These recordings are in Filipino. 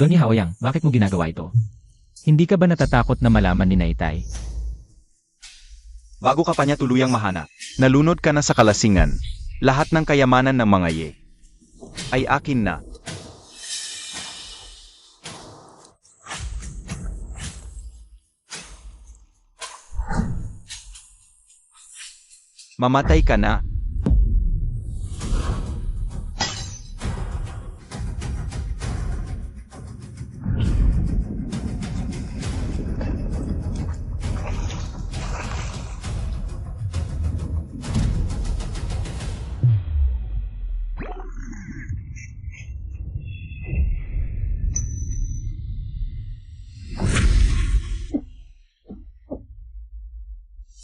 Donnie Haoyang, bakit mo ginagawa ito? Hindi ka ba natatakot na malaman ni Naitay? Bago ka pa niya tuluyang mahana, nalunod ka na sa kalasingan. Lahat ng kayamanan ng mga ye ay akin na. Mamatay ka na.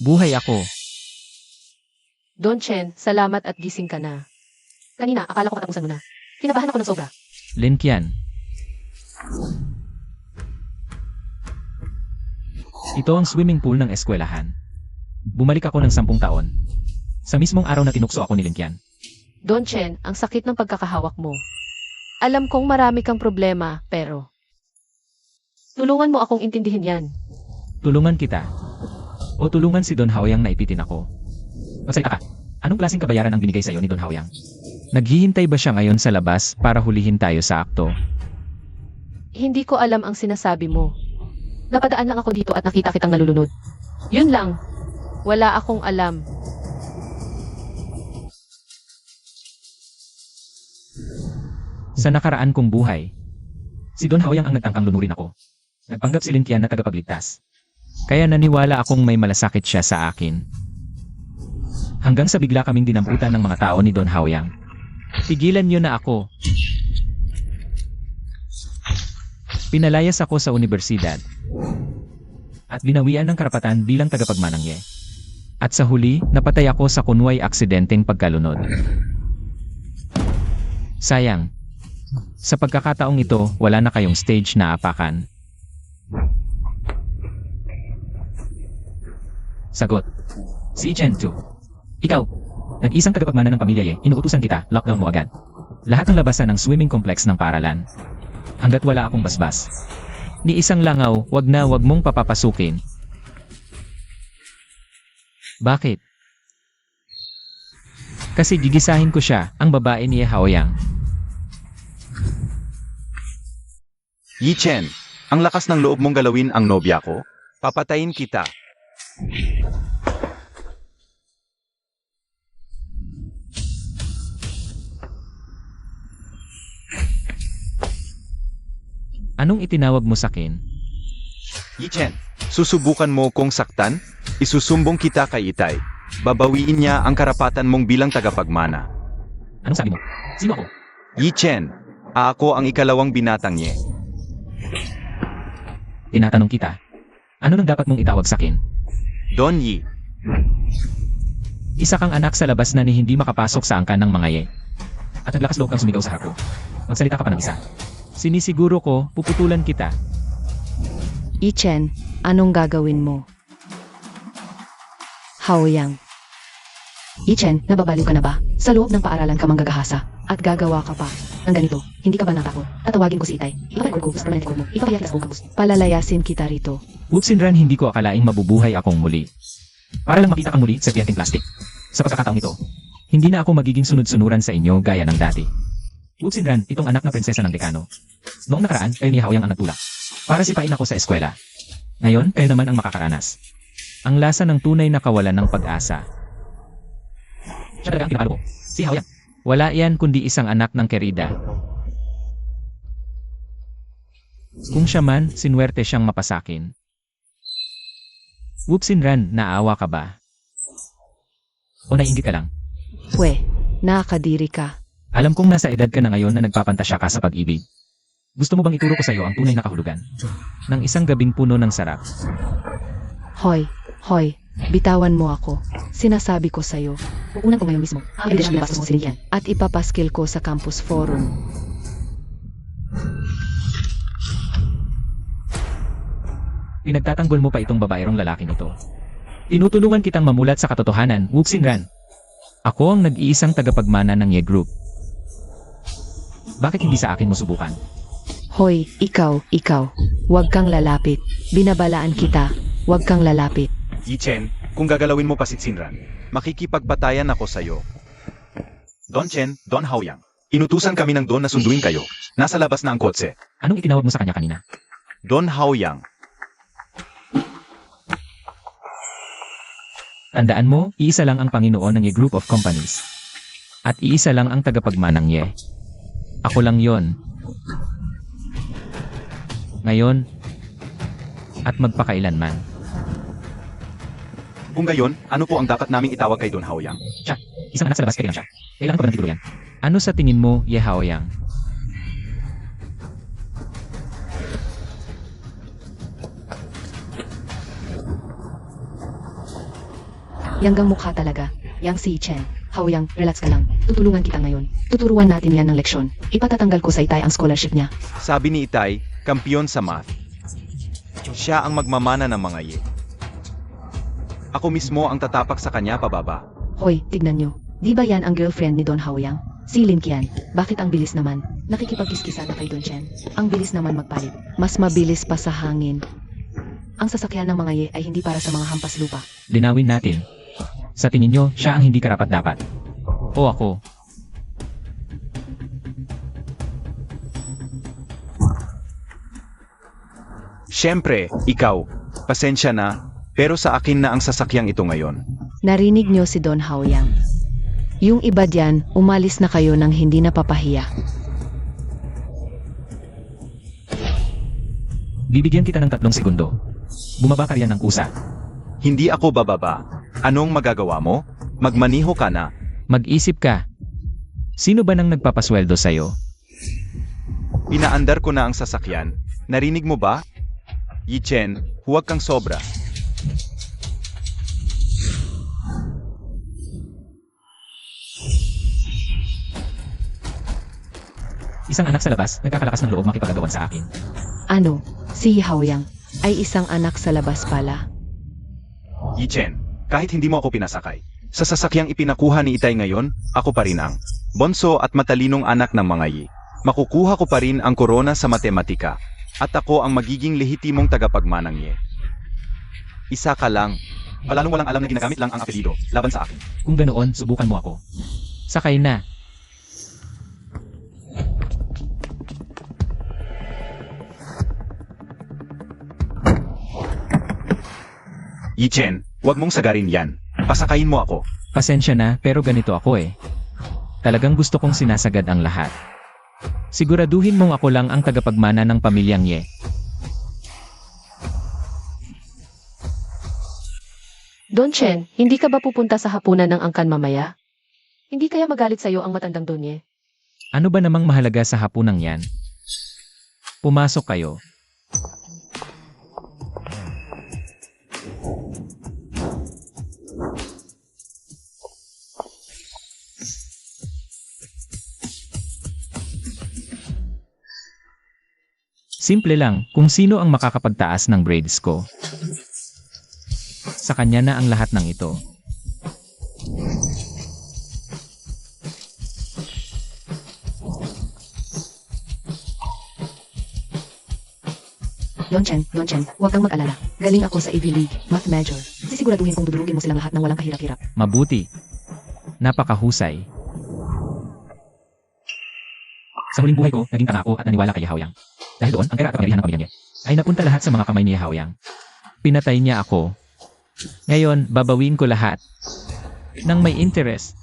Buhay ako. Don Chen, salamat at gising ka na. Kanina, akala ko katapusan mo na. Kinabahan ako ng sobra. Lin Qian. Ito ang swimming pool ng eskwelahan. Bumalik ako ng 10 taon. Sa mismong araw na tinukso ako ni Lin Qian. Don Chen, ang sakit ng pagkakahawak mo. Alam kong marami kang problema, pero tulungan mo akong intindihin yan. Tulungan kita. O tulungan si Don Haoyang na ipitin ako. Magsalita ka. Anong klaseng kabayaran ang binigay sa'yo ni Don Haoyang? Naghihintay ba siya ngayon sa labas para hulihin tayo sa akto? Hindi ko alam ang sinasabi mo. Napadaan lang ako dito at nakita kitang nalulunod. Yun lang. Wala akong alam. Sa nakaraan kong buhay, si Don Haoyang ang nagtangkang lunurin ako. Nagpanggap si Lin Qian na tagapagligtas. Kaya naniwala akong may malasakit siya sa akin. Hanggang sa bigla kaming dinamputan ng mga tao ni Don Haoyang. Tigilan niyo na ako. Pinalayas ako sa universidad. At binawian ng karapatan bilang tagapagmanang ye. At sa huli, napatay ako sa kunway aksidenteng pagkalunod. Sayang. Sa pagkakataong ito, wala na kayong stage na apakan. Sagot. Si Chen Tu. Ikaw. Nag-isang tagapagmana ng pamilya ye, inuutusan kita, lockdown mo agad. Lahat ng labasan ng swimming complex ng paaralan. Hanggat wala akong basbas. Ni isang langaw, wag mong papapasukin. Bakit? Kasi gigisahin ko siya, ang babae ni Haoyang. Yi Chen, ang lakas ng loob mong galawin ang nobya ko? Papatayin kita. Anong itinawag mo sa akin? Yi Chen, susubukan mo kong saktan? Isusumbong kita kay Itay. Babawiin niya ang karapatan mong bilang tagapagmana. Anong sabi mo? Sino ako? Yi Chen, ako ang ikalawang binatang niya. Tinatanong kita. Ano nang dapat mong itawag sa akin? Don Yi. Isa kang anak sa labas na ni hindi makapasok sa angkan ng mga ye. At naglakas loob kang sumigaw sa harap ko. Magsalita ka pa ng isa. Sinisiguro ko, puputulan kita. Yi Chen, anong gagawin mo? Haoyang. Yi Chen, nababaliw ka na ba? Sa loob ng paaralan ka manggagahasa. At gagawa ka pa ng ganito. Hindi ka ba natakot? Tatawagin ko si Itay. Ipapagod ko sa permanente ko mo. Ipapayak sa buong campus. Palalayasin kita rito. Wupsinran, hindi ko akalaing mabubuhay akong muli. Para lang makita kang muli sa piyating plastic. Sa pagkakataong ito, hindi na ako magiging sunod-sunuran sa inyo gaya ng dati. Wupsinran, itong anak na prinsesa ng dekano. Noong nakaraan, kayo ni Haoyang ang nagtulak. Para sipain ako sa eskwela. Ngayon, kayo naman ang makakaranas. Ang lasa ng tunay na kawalan ng pag-asa. Siya talaga ang pinapalo ko. Si Haoyang. Wala yan kundi isang anak ng Kerida. Kung siya man, sinwerte siyang mapasakin. Wupsinran, naawa ka ba? O naiinggit ka lang? Pwe, nakakadiri ka. Alam kong nasa edad ka na ngayon na nagpapantasya ka sa pag-ibig. Gusto mo bang ituro ko sa iyo ang tunay na kahulugan ng isang gabing puno ng sarap? Hoy, bitawan mo ako. Sinasabi ko sa'yo. Uunan ko ngayon mismo. Hindi siya nabastos mo sinigyan. At ipapaskil ko sa campus forum. Pinagtatanggol mo pa itong babaerong lalaking ito. Tinutulungan kitang mamulat sa katotohanan, Wupsinran. Ako ang nag-iisang tagapagmana ng Ye Group. Bakit hindi sa akin mo subukan? Hoy, ikaw. Huwag kang lalapit. Binabalaan kita. Huwag kang lalapit. Yi Chen, kung gagalawin mo pa si Xinran, makikipagpatayan ako sa'yo. Don Chen, Don Haoyang. Inutusan kami ng Don na sunduin kayo. Nasa labas na ang kotse. Anong itinawag mo sa kanya kanina? Don Haoyang. Tandaan mo, iisa lang ang Panginoon ng Ye Group of Companies. At iisa lang ang tagapagmanang Ye. Ako lang yon. Ngayon, at magpakailanman. Kung gayon, ano po ang dapat naming itawag kay Don Haoyang? Siya, isang anak sa labas, kaya lang siya. Kailangan ko ba ng titulo yan? Ano sa tingin mo, Ye Haoyang? Yanggang mukha talaga. Yang si Chen. Haoyang, relax ka lang. Tutulungan kita ngayon. Tuturuan natin yan ng leksyon. Ipatatanggal ko sa Itay ang scholarship niya. Sabi ni Itay, kampiyon sa math. Siya ang magmamana ng mga Ye. Ako mismo ang tatapak sa kanya pababa. Hoy, tignan nyo. Di ba yan ang girlfriend ni Don Haoyang? Si Lin Qian. Bakit ang bilis naman? Nakikipagkiskisa na kay Don Chen. Ang bilis naman magpalit. Mas mabilis pa sa hangin. Ang sasakyan ng mga Ye ay hindi para sa mga hampas lupa. Linawin natin. Sa tingin nyo, siya ang hindi karapat-dapat. O ako. Siyempre, ikaw. Pasensya na, pero sa akin na ang sasakyang ito ngayon. Narinig nyo si Don Haoyang. Yung iba diyan, umalis na kayo nang hindi napapahiya. Bibigyan kita ng 3 segundo. Bumaba ka riyan ng kusa. Hindi ako bababa. Anong magagawa mo? Magmaniho ka na. Mag-isip ka. Sino ba nang nagpapasweldo sa'yo? Pinaandar ko na ang sasakyan. Narinig mo ba? Yi Chen, huwag kang sobra. Isang anak sa labas, nagkakalakas ng loob makipagagawan sa akin. Ano? Si Haoyang ay isang anak sa labas pala. Yi Chen, kahit hindi mo ako pinasakay, sa sasakyang ipinakuha ni Itay ngayon, ako pa rin ang bonso at matalinong anak ng mga Yi. Makukuha ko pa rin ang korona sa matematika, at ako ang magiging lehitimong tagapagmanang Ye. Isa ka lang. Palalong walang alam na ginagamit lang ang apelido, laban sa akin. Kung ganoon, subukan mo ako. Sakay na. Yi Chen, huwag mong sagarin yan. Pasakayin mo ako. Pasensya na, pero ganito ako eh. Talagang gusto kong sinasagad ang lahat. Siguraduhin mong ako lang ang tagapagmana ng pamilyang Ye. Don Chen, hindi ka ba pupunta sa hapunan ng angkan mamaya? Hindi kaya magalit sa'yo ang matandang Donye? Ano ba namang mahalaga sa hapunang yan? Pumasok kayo. Simple lang, kung sino ang makakapagtaas ng braids ko. Sa kanya na ang lahat ng ito. Don Chen, huwag kang mag-alala. Galing ako sa Ivy League, Math Major. Sisiguraduhin kong dudurugin mo silang lahat ng walang kahirap-hirap. Mabuti. Napakahusay. Sa huling buhay ko, naging tanga ako at naniwala kay Haoyang. Dahil doon, ang pera at kapangyarihan ng pamilya niya ay napunta lahat sa mga kamay ni Haoyang. Pinatay niya ako. Ngayon, babawin ko lahat. Nang may interest.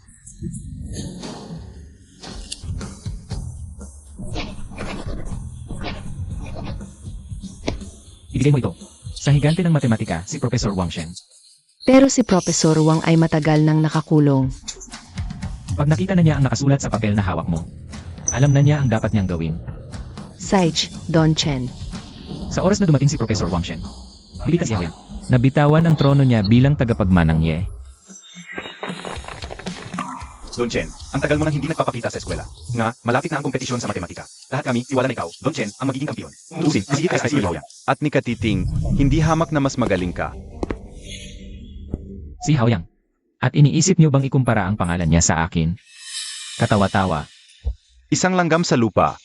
Ibigay mo ito. Sa higante ng matematika, si Professor Wang Shen. Pero si Professor Wang ay matagal nang nakakulong. Pag nakita na niya ang nakasulat sa papel na hawak mo, alam na niya ang dapat niyang gawin. Sage, Don Chen. Sa oras na dumating si Professor Wang Shen, pilitan si Haoyang. Nabitawan ang trono niya bilang tagapagmanang Ye. Don Chen, ang tagal mo nang hindi nagpapakita sa eskwela. Nga, malapit na ang kompetisyon sa matematika. Lahat kami, tiwala na ikaw, Don Chen, ang magiging kampiyon. Tutusin, sige ka sa Haoyang. At ni Katiting, hindi hamak na mas magaling ka. Si Haoyang. At iniisip niyo bang ikumpara ang pangalan niya sa akin? Katawa-tawa. Isang langgam sa lupa.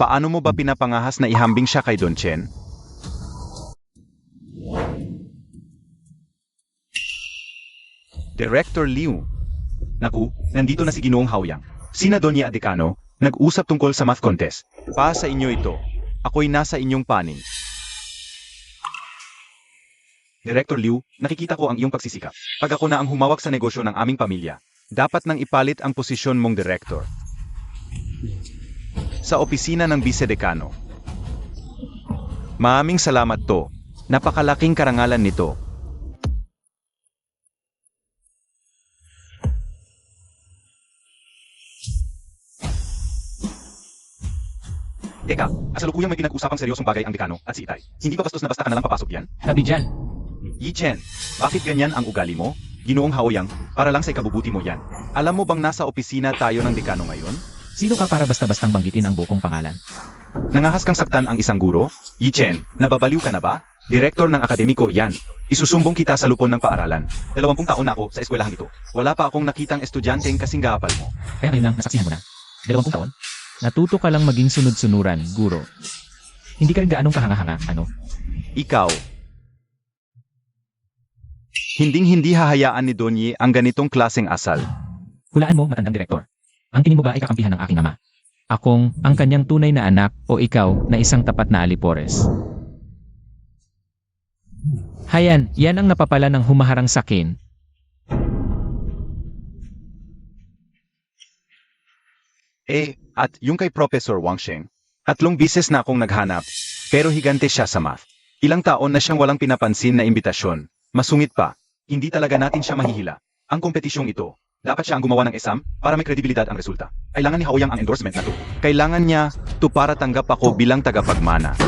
paano mo ba pinapangahas na ihambing siya kay Don Chen? Director Liu. Naku, nandito na si Ginoong Haoyang. Sina Doña Adecano, nag-usap tungkol sa math contest. Pa sa inyo ito. Ako'y nasa inyong panig. Director Liu, nakikita ko ang iyong pagsisikap. Pag ako na ang humawak sa negosyo ng aming pamilya, dapat nang ipalit ang posisyon mong director. Sa opisina ng Vice-Decano. Maraming salamat to. Napakalaking karangalan nito. Teka, kasalukuyang may pinag-usapang seryosong bagay ang dekano at si Itay. Hindi ba bastos na basta ka nalang papasok yan? Sabi dyan. Yi Chen, bakit ganyan ang ugali mo? Ginoong Haoyang, para lang sa ikabubuti mo yan. Alam mo bang nasa opisina tayo ng dekano ngayon? Sino ka para basta-bastang banggitin ang buong pangalan? Nangahas kang saktan ang isang guro? Yi Chen, nababaliw ka na ba? Direktor ng akademiko yan. Isusumbong kita sa lupon ng paaralan. 20 taon na ako sa eskwelahan ito. Wala pa akong nakitang estudyanteng kasing gapal mo. Kaya ngayon lang nasaksihan mo na. 20 taon? Natuto ka lang maging sunod-sunuran, guro. Hindi ka rin gaanong kahanga-hanga, ano? Ikaw. Hinding-hindi hahayaan ni Donye ang ganitong klaseng asal. Hulaan mo, matandang direktor. Ang tingin mo ba ay kakampihan ng aking ama? Akong ang kanyang tunay na anak o ikaw na isang tapat na alipores? Hayan, yan ang napapala ng humaharang sakin. At yung kay Professor Wang Sheng, 3 bises na akong naghanap, pero higante siya sa math. Ilang taon na siyang walang pinapansin na imbitasyon. Masungit pa, hindi talaga natin siya mahihila. Ang kompetisyong ito, dapat siya ang gumawa ng exam para may kredibilidad ang resulta. Kailangan ni Haoyang ang endorsement na to. Kailangan niya to para tanggap ako bilang tagapagmana.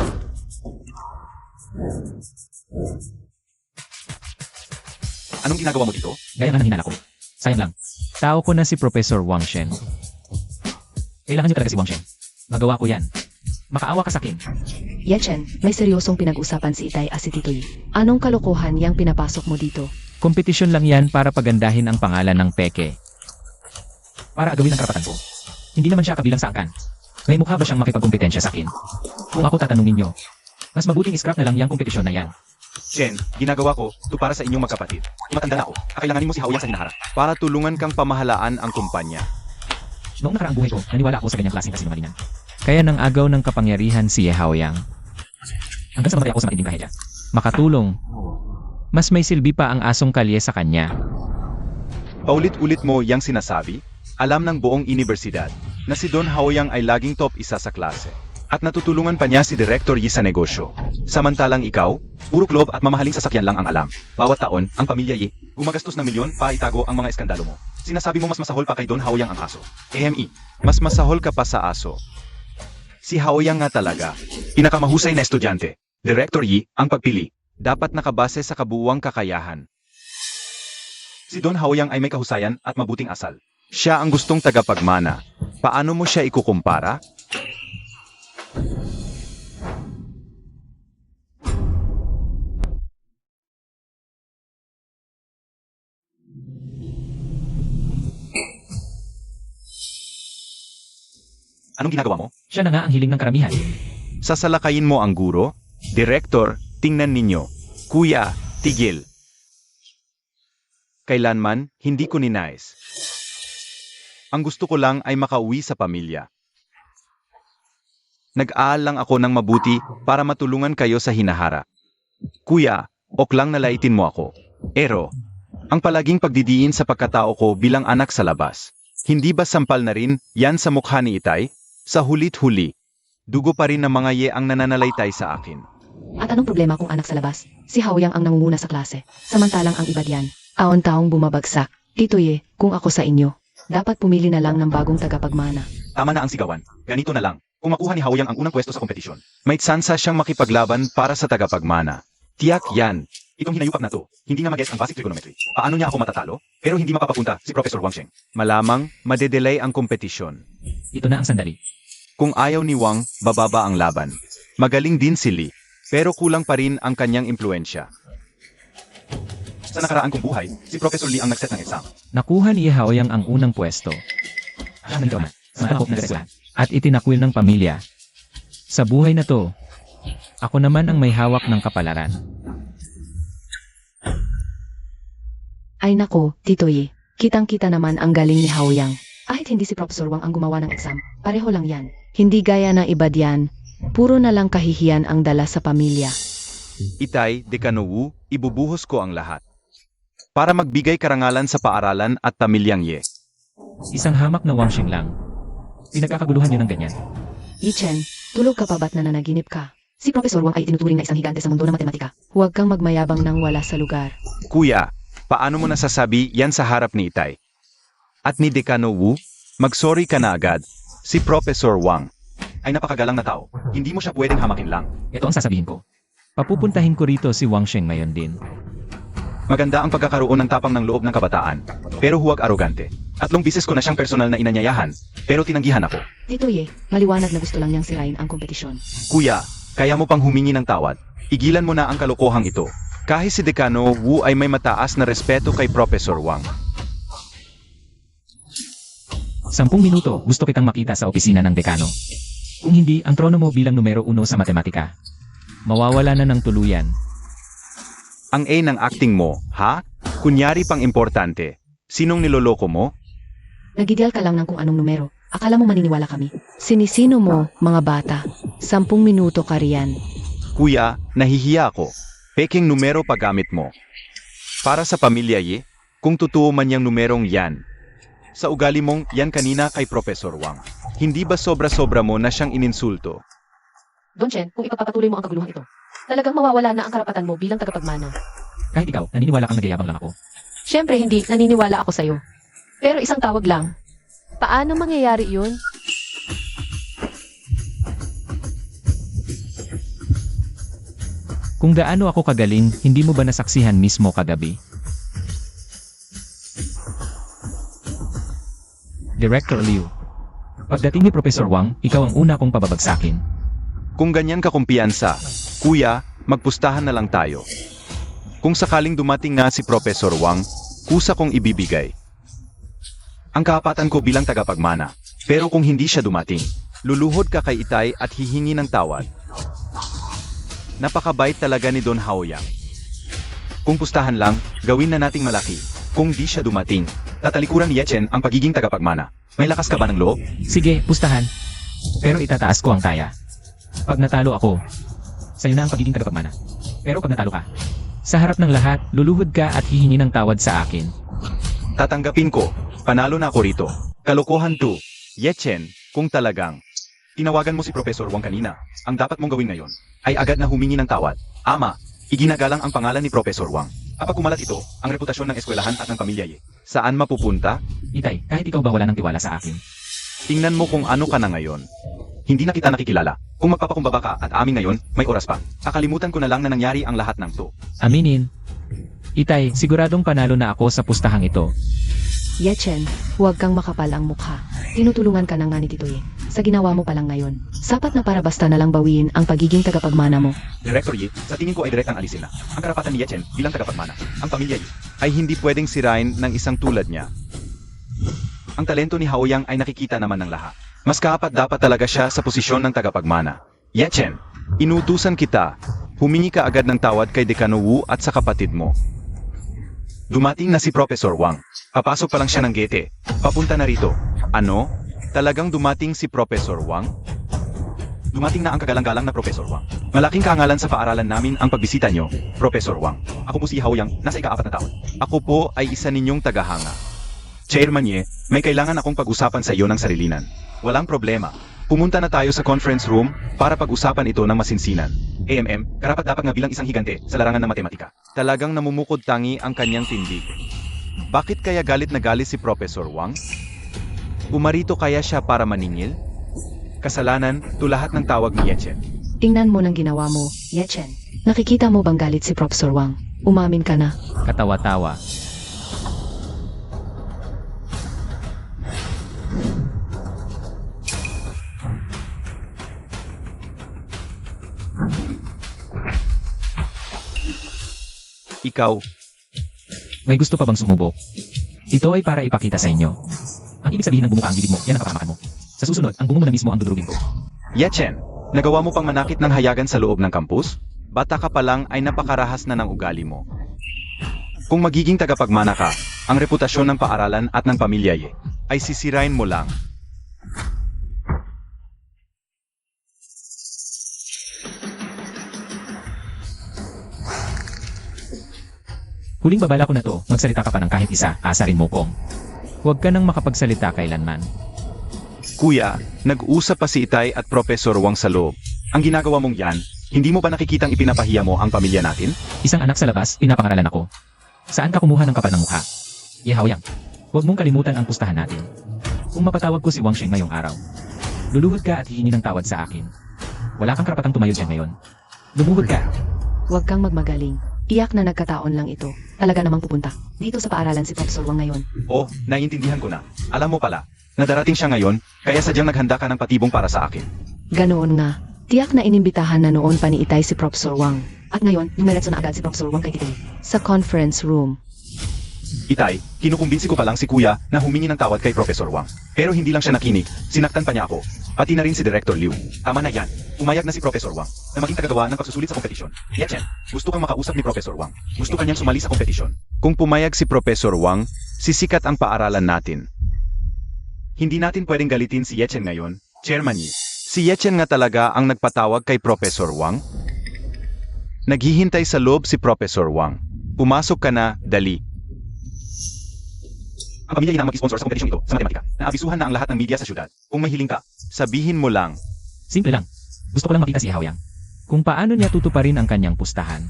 Anong ginagawa mo dito? Gaya nga ng hinala ko. Sayang lang. Tao ko na si Professor Wang Shen. Kailangan niyo talaga si Wang Shen. Magawa ko yan. Makaawa ka sa akin. Ye Chen, may seryosong pinag-usapan si Itay at si Tito Yi. Anong kalokohan yang pinapasok mo dito? Kompetisyon lang yan para pagandahin ang pangalan ng peke. Para agawin ang karapatan ko. Hindi naman siya kabilang sa angkan. May mukha ba siyang makipagkompetensya sa akin? Kung ako tatanungin niyo, mas mabuting scrap na lang yung kompetisyon na yan. Chen, ginagawa ko to para sa inyong magkapatid. Matanda na ako. Kakailanganin mo si Haoyang sa hinaharap. Para tulungan kang pamahalaan ang kumpanya. Noong nakaraang buhay ko, naniwala ako sa ganyang klaseng kasinungalingan. Kaya nang agaw ng kapangyarihan si Haoyang. Hanggang sa mamatay ako sa matinding kahedya. Makatulong. Mas may silbi pa ang asong kalye sa kanya. Paulit-ulit mo yang sinasabi, alam ng buong unibersidad, na si Don Haoyang ay laging top isa sa klase. At natutulungan pa niya si Director Yi sa negosyo. Samantalang ikaw, puro klob at mamahaling sasakyan lang ang alam. Bawat taon, ang pamilya Yi, gumagastos ng milyon para itago ang mga eskandalo mo. Sinasabi mo mas masahol pa kay Don Haoyang ang aso. Mas masahol ka pa sa aso. Si Haoyang nga talaga, pinakamahusay na estudyante. Director Yi, ang pagpili, dapat nakabase sa kabuuang kakayahan. Si Don Haoyang ay may kahusayan at mabuting asal. Siya ang gustong tagapagmana. Paano mo siya ikukumpara? Anong ginagawa mo? Siya na nga ang hiling ng karamihan. Sasalakayin mo ang guro? Direktor, tingnan ninyo. Kuya, tigil. Kailanman, hindi ko ninais. Ang gusto ko lang ay makauwi sa pamilya. Nag-aaral lang ako ng mabuti para matulungan kayo sa hinahara. Kuya, ok lang nalaitin mo ako. Ero, ang palaging pagdidiin sa pagkatao ko bilang anak sa labas. Hindi ba sampal na rin yan sa mukha ni Itay? Sa hulit-huli, dugo pa rin ng mga ye ang nananalaytay sa akin. At anong problema kung anak sa labas? Si Haoyang ang nangunguna sa klase. Samantalang ang iba diyan, taon-taong bumabagsak. Tito Ye, kung ako sa inyo, dapat pumili na lang ng bagong tagapagmana. Tama na ang sigawan. Ganito na lang. Kung makuha ni Haoyang ang unang pwesto sa kompetisyon, may tsansa siyang makipaglaban para sa tagapagmana. Tiyak yan. Itong hinayupak na to, hindi nga mag-gets ang basic trigonometry. Paano niya ako matatalo? Pero hindi mapapapunta si Professor Wang Sheng. Malamang, madedelay ang kompetisyon. Ito na ang sandali. Kung ayaw ni Wang, bababa ang laban. Magaling din si Li, pero kulang pa rin ang kanyang impluensya. Sa nakaraan kong buhay, si Professor Li ang nagset ng exam. Nakuha ni Haoyang ang unang pwesto. Nandito na. Sa ako na eskwelahan. At itinakwil ng pamilya. Sa buhay na to, ako naman ang may hawak ng kapalaran. Ay nako, Tito Ye. Kitang-kita naman ang galing ni Haoyang. Kahit hindi si Professor Wang ang gumawa ng exam, pareho lang yan. Hindi gaya ng iba diyan. Puro na lang kahihiyan ang dala sa pamilya. Itay, Dekano Wu, ibubuhos ko ang lahat. Para magbigay karangalan sa paaralan at pamilyang Ye. Isang hamak na Wangxing lang. Pinagkakaguluhan niyo ng ganyan. Yichen, tulog ka pa ba't nananaginip ka? Si Professor Wang ay tinuturing na isang higante sa mundo ng matematika. Huwag kang magmayabang nang wala sa lugar. Kuya, paano mo nasasabi yan sa harap ni Itay? At ni Dekano Wu, mag-sorry ka na agad. Si Professor Wang ay napakagalang na tao. Hindi mo siya pwedeng hamakin lang. Ito ang sasabihin ko. Papupuntahin ko rito si Wangxing ngayon din. Maganda ang pagkakaroon ng tapang ng loob ng kabataan, pero huwag arogante. 3 bisis ko na siyang personal na inanyayahan, pero tinanggihan ako. Tito Ye, maliwanag na gusto lang niyang sirain ang kompetisyon. Kuya, kaya mo pang humingi ng tawad. Igilan mo na ang kalokohang ito. Kahit si Dekano Wu ay may mataas na respeto kay Professor Wang. 10 minuto, gusto kitang makita sa opisina ng dekano. Kung hindi, ang trono mo bilang numero 1 sa matematika. Mawawala na ng tuluyan. Ang A ng acting mo, ha? Kunyari pang importante. Sinong niloloko mo? Nagidial ka lang ng kung anong numero. Akala mo maniniwala kami. Sinisino mo, mga bata. 10 minuto ka riyan. Kuya, nahihiya ako. Peking numero paggamit mo. Para sa pamilya Ye, kung totoo man yung numerong yan. Sa ugali mong yan kanina kay Professor Wang. Hindi ba sobra-sobra mo na siyang ininsulto? Don Chen, kung ipagpapatuloy mo ang kaguluhan ito, talagang mawawala na ang karapatan mo bilang tagapagmana. Kahit ikaw, naniniwala kang nagyayabang lang ako. Siyempre hindi, naniniwala ako sa'yo. Pero isang tawag lang. Paano mangyayari yun? Kung gaano ako kagaling, hindi mo ba nasaksihan mismo kagabi? Director Liu. Pagdating ni Professor Wang, ikaw ang una kong pababagsakin. Kung ganyan ka kumpiyansa, kuya, magpustahan na lang tayo. Kung sakaling dumating nga si Professor Wang, kusa kong ibibigay ang kahapatan ko bilang tagapagmana. Pero kung hindi siya dumating, luluhod ka kay Itay at hihingi ng tawad. Napakabait talaga ni Don Haoyang. Kung pustahan lang, gawin na nating malaki. Kung di siya dumating, tatalikuran ni Yechen ang pagiging tagapagmana. May lakas ka ba ng loob? Sige, pustahan. Pero itataas ko ang taya. Pag natalo ako, sa'yo na ang pagiging tagapagmana. Pero pag natalo ka, sa harap ng lahat, luluhod ka at hihingi ng tawad sa akin. Tatanggapin ko. Panalo na ako rito. Kalokohan to. Yechen, kung talagang tinawagan mo si Professor Wang kanina, ang dapat mong gawin ngayon ay agad na humingi ng tawad. Ama, iginagalang ang pangalan ni Professor Wang. Kapag kumalat ito, ang reputasyon ng eskwelahan at ng pamilya Ye. Saan mapupunta? Itay, kahit ikaw ba wala ng tiwala sa akin? Tingnan mo kung ano ka na ngayon. Hindi na kita nakikilala. Kung magpapakumbaba ka at amin ngayon, may oras pa. Kakalimutan ko na lang na nangyari ang lahat ng to. Aminin. Itay, siguradong panalo na ako sa pustahang ito. Yechen, huwag kang makapal ang mukha. Tinutulungan ka na nga ni Tito Ye. Sa ginawa mo pa lang ngayon, sapat na para basta na lang bawiin ang pagiging tagapagmana mo. Director Ye, sa tingin ko ay direktang alisin na. Ang karapatan ni Yechen bilang tagapagmana, ang pamilya Ye, ay hindi pwedeng sirain ng isang tulad niya. Ang talento ni Haoyang ay nakikita naman ng lahat. Mas kaapat dapat talaga siya sa posisyon ng tagapagmana. Yechen, inutusan kita. Humingi ka agad ng tawad kay Dekano Wu at sa kapatid mo. Dumating na si Professor Wang. Papasok pa lang siya ng gate. Papunta na rito. Ano? Talagang dumating si Professor Wang? Dumating na ang kagalang-galang na Professor Wang. Malaking karangalan sa paaralan namin ang pagbisita nyo, Professor Wang. Ako po si Haoyang, nasa ika-4 na taon. Ako po ay isa ninyong tagahanga. Chairman Ye, may kailangan akong pag-usapan sa iyo ng sarilinan. Walang problema. Pumunta na tayo sa conference room para pag-usapan ito ng masinsinan. Karapat-dapat nga bilang isang higante sa larangan ng matematika. Talagang namumukod tangi ang kanyang tindig. Bakit kaya galit na galit si Professor Wang? Umarito kaya siya para maningil? Kasalanan, lahat ng tawag ni Yechen. Tingnan mo ng ginawa mo, Yechen. Nakikita mo bang galit si Professor Wang? Umamin ka na. Katawa-tawa. Ikaw, May gusto pa bang sumubok? Ito ay para ipakita sa inyo. Ang ibig sabihin ng bumuka ang bibig mo, yan ang kapahamakan mo. Sa susunod, ang bungo mo na mismo ang dudurugin ko. Yechen, Nagawa mo pang manakit ng hayagan sa loob ng kampus? Bata ka pa lang ay napakarahas na ng ugali mo. Kung magiging tagapagmana ka, ang reputasyon ng paaralan at ng pamilya Ye ay sisirain mo lang. Huling babala ko na to, magsalita ka pa ng kahit isa, asarin mo kong. Huwag ka nang makapagsalita kailanman. Kuya, nag-usap pa si Itay at Professor Wang sa loob. Ang ginagawa mong yan, hindi mo ba nakikitang ipinapahiya mo ang pamilya natin? Isang anak sa labas, pinapangaralan ako. Saan ka kumuha ng kapal ng mukha? Yehaoyang, huwag mong kalimutan ang pustahan natin. Kung mapatawag ko si Wang Sheng ngayong araw, luluhod ka at hihingi ng tawad sa akin. Wala kang karapatang tumayo dyan ngayon. Lumuhod ka. Huwag kang magmagaling. Iyak na nagkataon lang ito. Talaga namang pupunta. Dito sa paaralan si Professor Wang ngayon. Oh, naiintindihan ko na. Alam mo pala, na darating siya ngayon, kaya sadyang naghanda ka ng patibong para sa akin. Ganoon nga. Tiyak na inimbitahan na noon pa ni Itay si Professor Wang. At ngayon, numeretso na agad si Professor Wang kay Titoy. Sa conference room. Itay, kinukumbinsi ko pa lang si Kuya na humingi ng tawad kay Professor Wang. Pero hindi lang siya nakinig, sinaktan pa niya ako. Pati na rin si Director Liu. Tama na yan. Umayag na si Professor Wang na maging tagagawa ng pagsusulit sa kompetisyon. Yechen, gusto kang makausap ni Professor Wang. Gusto kanyang sumali sa kompetisyon. Kung pumayag si Professor Wang, sisikat ang paaralan natin. Hindi natin pwedeng galitin si Yechen ngayon, Chairman Yi. Si Yechen nga talaga ang nagpatawag kay Professor Wang. Naghihintay sa loob si Professor Wang. Pumasok ka na, dali. Ang pamilya na mag-sponsor sa kompetisyong ito sa matematika. Naabisuhan na ang lahat ng media sa syudad. Kung may hiling ka, sabihin mo lang. Simple lang. Gusto ko lang makita si Yehaoyang. Kung paano niya tutuparin ang kanyang pustahan.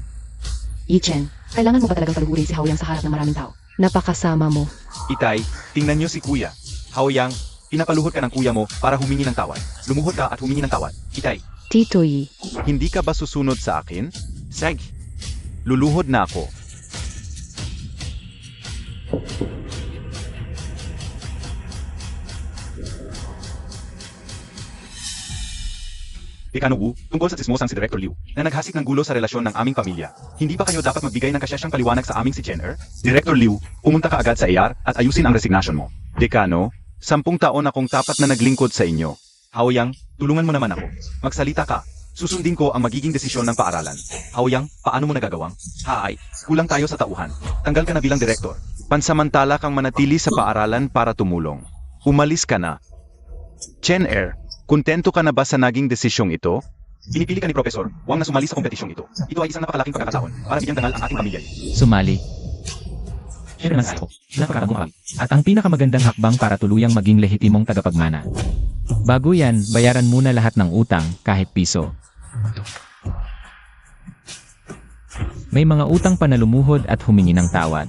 Yichen, kailangan mo ba talagang palugurin si Haoyang sa harap ng maraming tao? Napakasama mo. Itay, tingnan niyo si Kuya. Haoyang, pinapaluhod ka ng kuya mo para humingi ng tawad. Lumuhod ka at humingi ng tawad. Itay, Titoy, hindi ka ba susunod sa akin? Sag, luluhod na ako. Dekano Wu, tungkol sa tsismosang si Director Liu, na naghasik ng gulo sa relasyon ng aming pamilya. Hindi ba kayo dapat magbigay ng kasyasyang paliwanag sa aming si Chen Er? Director Liu, pumunta ka agad sa AR at ayusin ang resignation mo. Dekano, 10 taon akong tapat na naglingkod sa inyo. Haoyang, tulungan mo naman ako. Magsalita ka. Susundin ko ang magiging desisyon ng paaralan. Haoyang, paano mo nagagawang? Haay, kulang tayo sa tauhan. Tanggal ka na bilang direktor. Pansamantala kang manatili sa paaralan para tumulong. Umalis ka na. Chen Er, kontento ka na ba sa naging desisyong ito? Pinipili ka ni Professor Wang na sumali sa kompetisyong ito. Ito ay isang napakalaking pagkakataon para bigyang dangal ang ating pamilya. Sumali. Siyempre naman ako. Napakagong kami. At ang pinakamagandang hakbang para tuluyang maging lehitimong tagapagmana. Bago yan, bayaran muna lahat ng utang kahit piso. May mga utang pa na lumuhod at humingi ng tawad.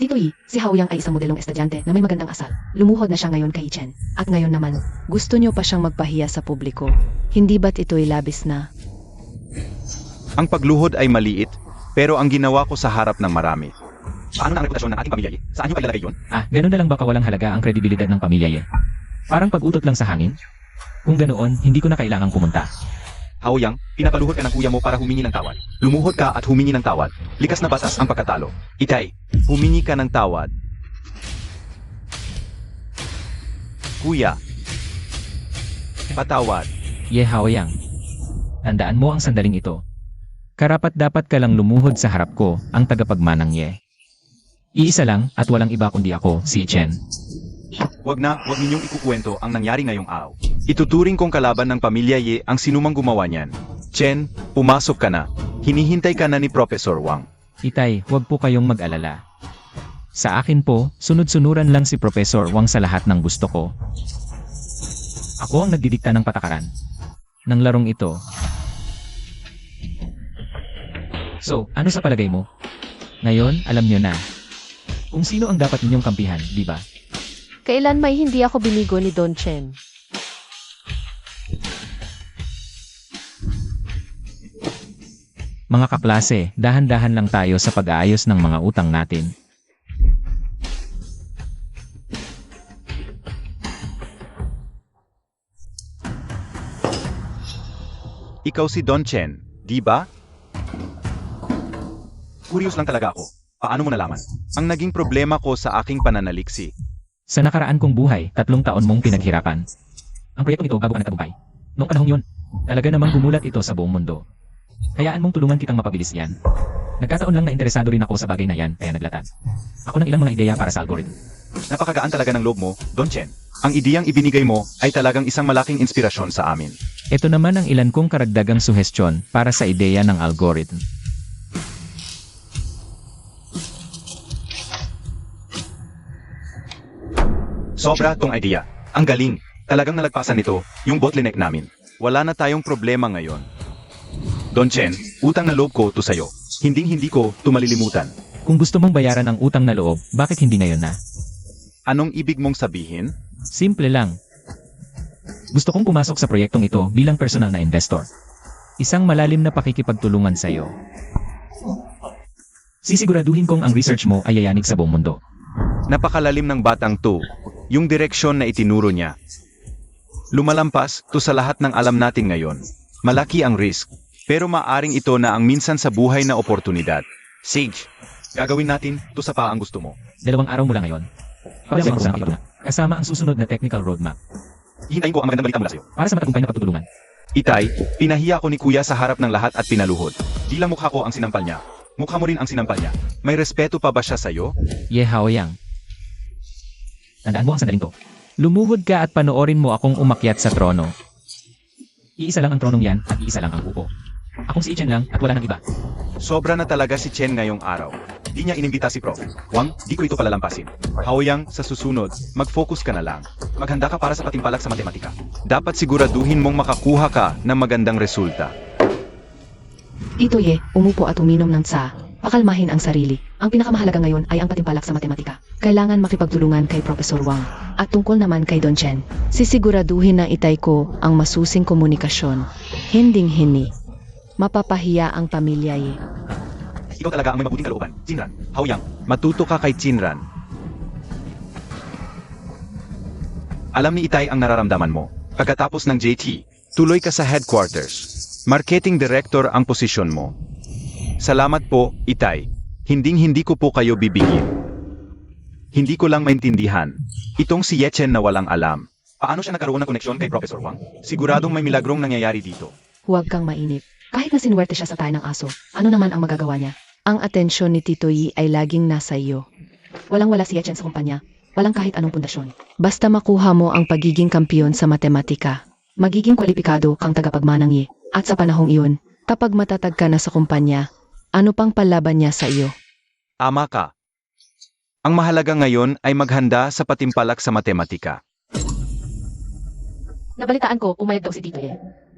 Titoy, si Haoyang ay isang modelong estudyante na may magandang asal. Lumuhod na siya ngayon kay Chen. At ngayon naman, gusto niyo pa siyang magpahiya sa publiko. Hindi ba't ito'y labis na? Ang pagluhod ay maliit, pero ang ginawa ko sa harap ng marami. Paano na ang reputasyon ng ating pamilya? Saan niyo paglalagay yun? Ganun na lang ba kawalang halaga ang kredibilidad ng pamilya ye? Parang pag-utot lang sa hangin? Kung ganoon, hindi ko na kailangang pumunta. Haoyang, pinapaluhod ka ng kuya mo para humingi ng tawad. Lumuhod ka at humingi ng tawad. Likas na batas ang pagkatalo. Itay, humingi ka ng tawad. Kuya, patawad. Ye Haoyang. Tandaan mo ang sandaling ito. Karapat-dapat ka lang lumuhod sa harap ko, ang tagapagmanang Ye. Iisa lang at walang iba kundi ako, si Chen. Wag ninyong ikukwento ang nangyari ngayong araw. Ituturing kong kalaban ng pamilya Ye ang sinumang gumawa niyan. Chen, pumasok ka na. Hinihintay ka na ni Professor Wang. Itay, huwag po kayong mag-alala. Sa akin po, sunod-sunuran lang si Professor Wang sa lahat ng gusto ko. Ako ang nagdidikta ng patakaran ng larong ito. So, ano sa palagay mo? Ngayon, alam niyo na kung sino ang dapat ninyong kampihan, di ba? Kailan may hindi ako binigo ni Don Chen? Mga kaklase, dahan-dahan lang tayo sa pag-aayos ng mga utang natin. Ikaw si Don Chen, di ba? Curious lang talaga ako. Paano mo nalaman? Ang naging problema ko sa aking pananaliksi. Sa nakaraan kong buhay, 3 taon mong pinaghirapan. Ang proyektong ito bago ka nagtagumpay. Noong panahong yun, talaga namang gumulat ito sa buong mundo. Hayaan mong tulungan kitang mapabilis yan. Nagkataon lang na interesado rin ako sa bagay na yan, kaya naglatag ako ng ilang mga ideya para sa algorithm. Napakagaan talaga ng loob mo, Don Chen. Ang ideyang ibinigay mo ay talagang isang malaking inspirasyon sa amin. Ito naman ang ilan kong karagdagang suhestyon para sa ideya ng algorithm. Sobra tong idea. Ang galing. Talagang nalagpasan nito yung bottleneck namin. Wala na tayong problema ngayon. Don Chen, utang na loob ko to sa'yo. Hindi ko to malilimutan. Kung gusto mong bayaran ang utang na loob, bakit hindi ngayon na? Anong ibig mong sabihin? Simple lang. Gusto kong pumasok sa proyektong ito bilang personal na investor. Isang malalim na pakikipagtulungan sa iyo. Sisiguraduhin kong ang research mo ay yayanig sa buong mundo. Napakalalim ng batang to. Yung direksyon na itinuro niya. Lumalampas to sa lahat ng alam natin ngayon. Malaki ang risk, pero maaring ito na ang minsan sa buhay na oportunidad. Sage, gagawin natin to sa pa ang gusto mo. 2 araw mula ngayon. Pagdaman ko sa nakikita. Kasama ang susunod na technical roadmap. Hihintayin ko ang magandang balita mula sa'yo. Para sa matagumpay na pagtutulungan. Itay, pinahiya ko ni Kuya sa harap ng lahat at pinaluhod. Di lang mukha ko ang sinampal niya. Mukha mo rin ang sinampal niya. May respeto pa ba siya sa'yo? Ye Haoyang. Tandaan mo ang sandaling to. Lumuhod ka at panoorin mo akong umakyat sa trono. Iisa lang ang tronong yan at iisa lang ang upo. Akong si Chen lang at wala nang iba. Sobra na talaga si Chen ngayong araw. Di niya inimbita si Prof. Wang, di ko ito palalampasin. Haoyang, sa susunod, mag-focus ka na lang. Maghanda ka para sa patimpalak sa matematika. Dapat siguraduhin mong makakuha ka ng magandang resulta. Itoye, umupo at uminom ng tsa. Pakalmahin ang sarili. Ang pinakamahalaga ngayon ay ang patimpalak sa matematika. Kailangan makipagtulungan kay Professor Wang. At tungkol naman kay Don Chen. Sisiguraduhin na itay ko ang masusing komunikasyon. Hinding-hindi. Mapapahiya ang pamilya ye. Ikaw talaga ang may mabuting kalooban. Jinran, Haoyang, matuto ka kay Jinran. Alam ni Itay ang nararamdaman mo. Pagkatapos ng JT, tuloy ka sa headquarters. Marketing director ang posisyon mo. Salamat po, Itay. Hindi ko po kayo bibigyan. Hindi ko lang maintindihan. Itong si Yechen na walang alam. Paano siya nagkaroon ng koneksyon kay Professor Wang? Siguradong may milagrong nangyayari dito. Huwag kang mainip. Kahit na sinuwerte siya sa tayo ng aso, ano naman ang magagawa niya? Ang atensyon ni Tito Yi ay laging nasa iyo. Walang-wala si Yechen sa kumpanya. Walang kahit anong pundasyon. Basta makuha mo ang pagiging kampiyon sa matematika. Magiging kwalipikado kang tagapagmanang Yi. At sa panahong iyon, kapag matatag ka na sa kumpanya, ano pang palaban niya sa iyo? Ama ka. Ang mahalaga ngayon ay maghanda sa patimpalak sa matematika. Nabalitaan ko, umayag daw si Tito Ye.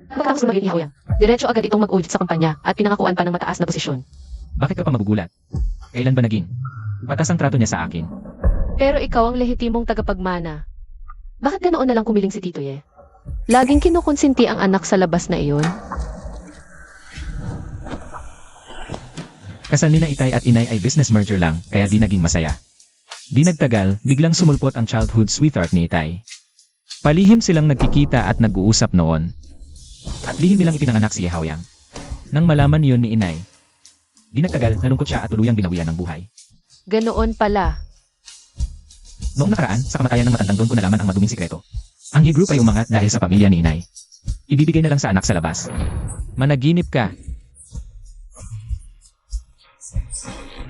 Pagkatapos lumagay ni Haoyang, diretso agad itong mag-audit sa kumpanya at pinangakuan pa ng mataas na posisyon. Bakit ka pa magugulat? Kailan ba naging? Batas ang trato niya sa akin. Pero ikaw ang lehitimong tagapagmana. Bakit ganoon na lang kumiling si Tito Ye? Laging kinukonsinti ang anak sa labas na iyon. Kasal ni na Itay at Inay ay business merger lang, kaya di naging masaya. Di nagtagal, biglang sumulpot ang childhood sweetheart ni Itay. Palihim silang nagkikita at nag-uusap noon. At lihim nilang ipinanganak si Haoyang. Nang malaman yun ni Inay, di nagtagal, nalungkot siya at tuluyang binawian ng buhay. Ganoon pala. Noong nakaraan, sa kamatayan ng matandang doon ko nalaman ang maduming sikreto. Ang He Group ay umangat dahil sa pamilya ni Inay. Ibibigay na lang sa anak sa labas. Managinip ka.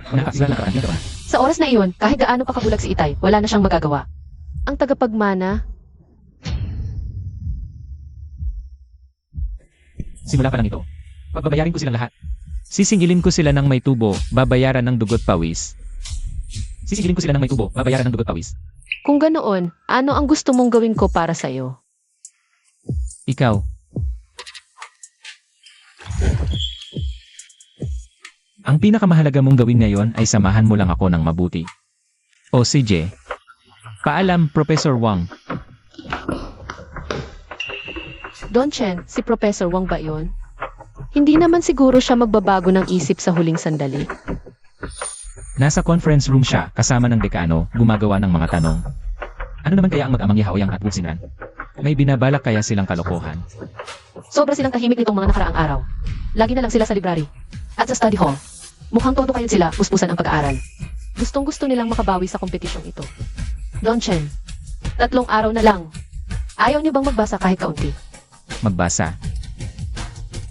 Nakakilala ka ba? Sa oras na iyon, kahit gaano pa kabulag si Itay, wala na siyang magagawa. Ang tagapagmana, Simula pa lang ito. Pagbabayarin ko silang lahat. Sisingilin ko sila ng may tubo, babayaran ng dugot pawis. Sisingilin ko sila ng may tubo, babayaran ng dugot pawis. kung ganoon, ano ang gusto mong gawin ko para sa'yo? Ikaw. Ang pinakamahalaga mong gawin ngayon ay samahan mo lang ako ng mabuti. O CJ. Paalam, Professor Wang. Don Chen, si Professor Wang ba yun? Hindi naman siguro siya magbabago ng isip sa huling sandali. Nasa conference room siya kasama ng dekano, gumagawa ng mga tanong. Ano naman kaya ang mag-amang Haoyang at Wuxinran? May binabalak kaya silang kalokohan? Sobra silang tahimik nitong mga nakaraang araw. Lagi na lang sila sa library. At sa study hall. Mukhang todo kayo sila, puspusan ang pag-aaral. Gustong-gusto nilang makabawi sa kompetisyong ito. Don Chen, 3 araw na lang. Ayaw niyo bang magbasa kahit kaunti? Magbasa.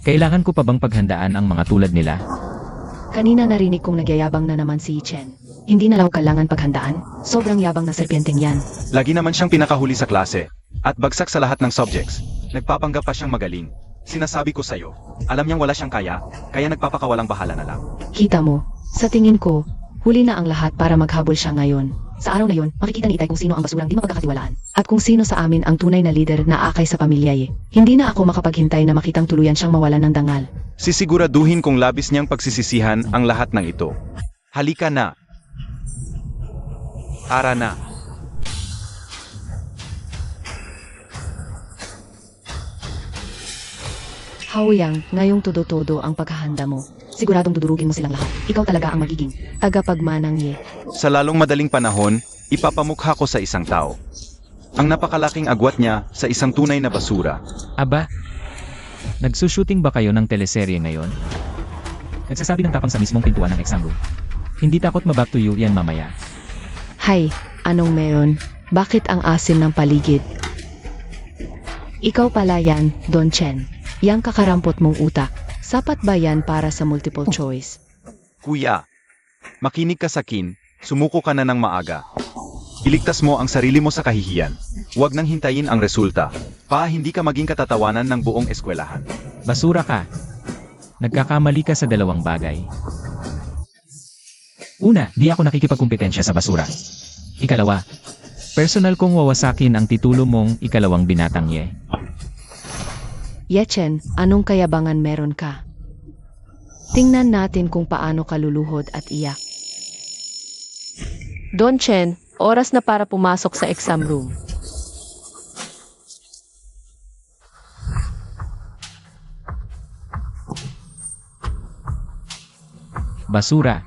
Kailangan ko pa bang paghandaan ang mga tulad nila? Kanina narinig kong nagyayabang na naman si Chen. Hindi na raw kailangan paghandaan. Sobrang yabang na serpenteng yan. Lagi naman siyang pinakahuli sa klase. At bagsak sa lahat ng subjects. Nagpapanggap pa siyang magaling. Sinasabi ko sa'yo, alam niyang wala siyang kaya nagpapakawalang bahala na lang. Kita mo, sa tingin ko, huli na ang lahat para maghabol siya ngayon. Sa araw na yon, makikita ni Itay kung sino ang basurang di mapagkakatiwalaan. At kung sino sa amin ang tunay na leader na akay sa pamilya ye. Hindi na ako makapaghintay na makitang tuluyan siyang mawalan ng dangal. Sisiguraduhin kong labis niyang pagsisisihan ang lahat ng ito. Halika na. Tara na. Haoyang, ngayong todo-todo ang paghahanda mo. Siguradong dudurugin mo silang lahat. Ikaw talaga ang magiging tagapagmanang ye. Sa lalong madaling panahon, ipapamukha ko sa isang tao. Ang napakalaking agwat niya sa isang tunay na basura. Aba, nagsushooting ba kayo ng teleserye ngayon? Nagsasabi ng tapang sa mismong pintuan ng exam room. Hindi takot ma-back to you yan mamaya. Hay, anong meron? Bakit ang asim ng paligid? Ikaw pala yan, Don Chen. Yang kakarampot mong utak. Sapat ba yan para sa multiple choice? Kuya, makinig ka sa akin, sumuko ka na ng maaga. Iligtas mo ang sarili mo sa kahihiyan. Huwag nang hintayin ang resulta. Hindi ka maging katatawanan ng buong eskwelahan. Basura ka. Nagkakamali ka sa dalawang bagay. Una, di ako nakikipagkumpetensya sa basura. Ikalawa, personal kong wawasakin ang titulo mong ikalawang binatang ye. Yechen, anong kayabangan meron ka? Tingnan natin kung paano ka luluhod at iyak. Don Chen, oras na para pumasok sa exam room. Basura.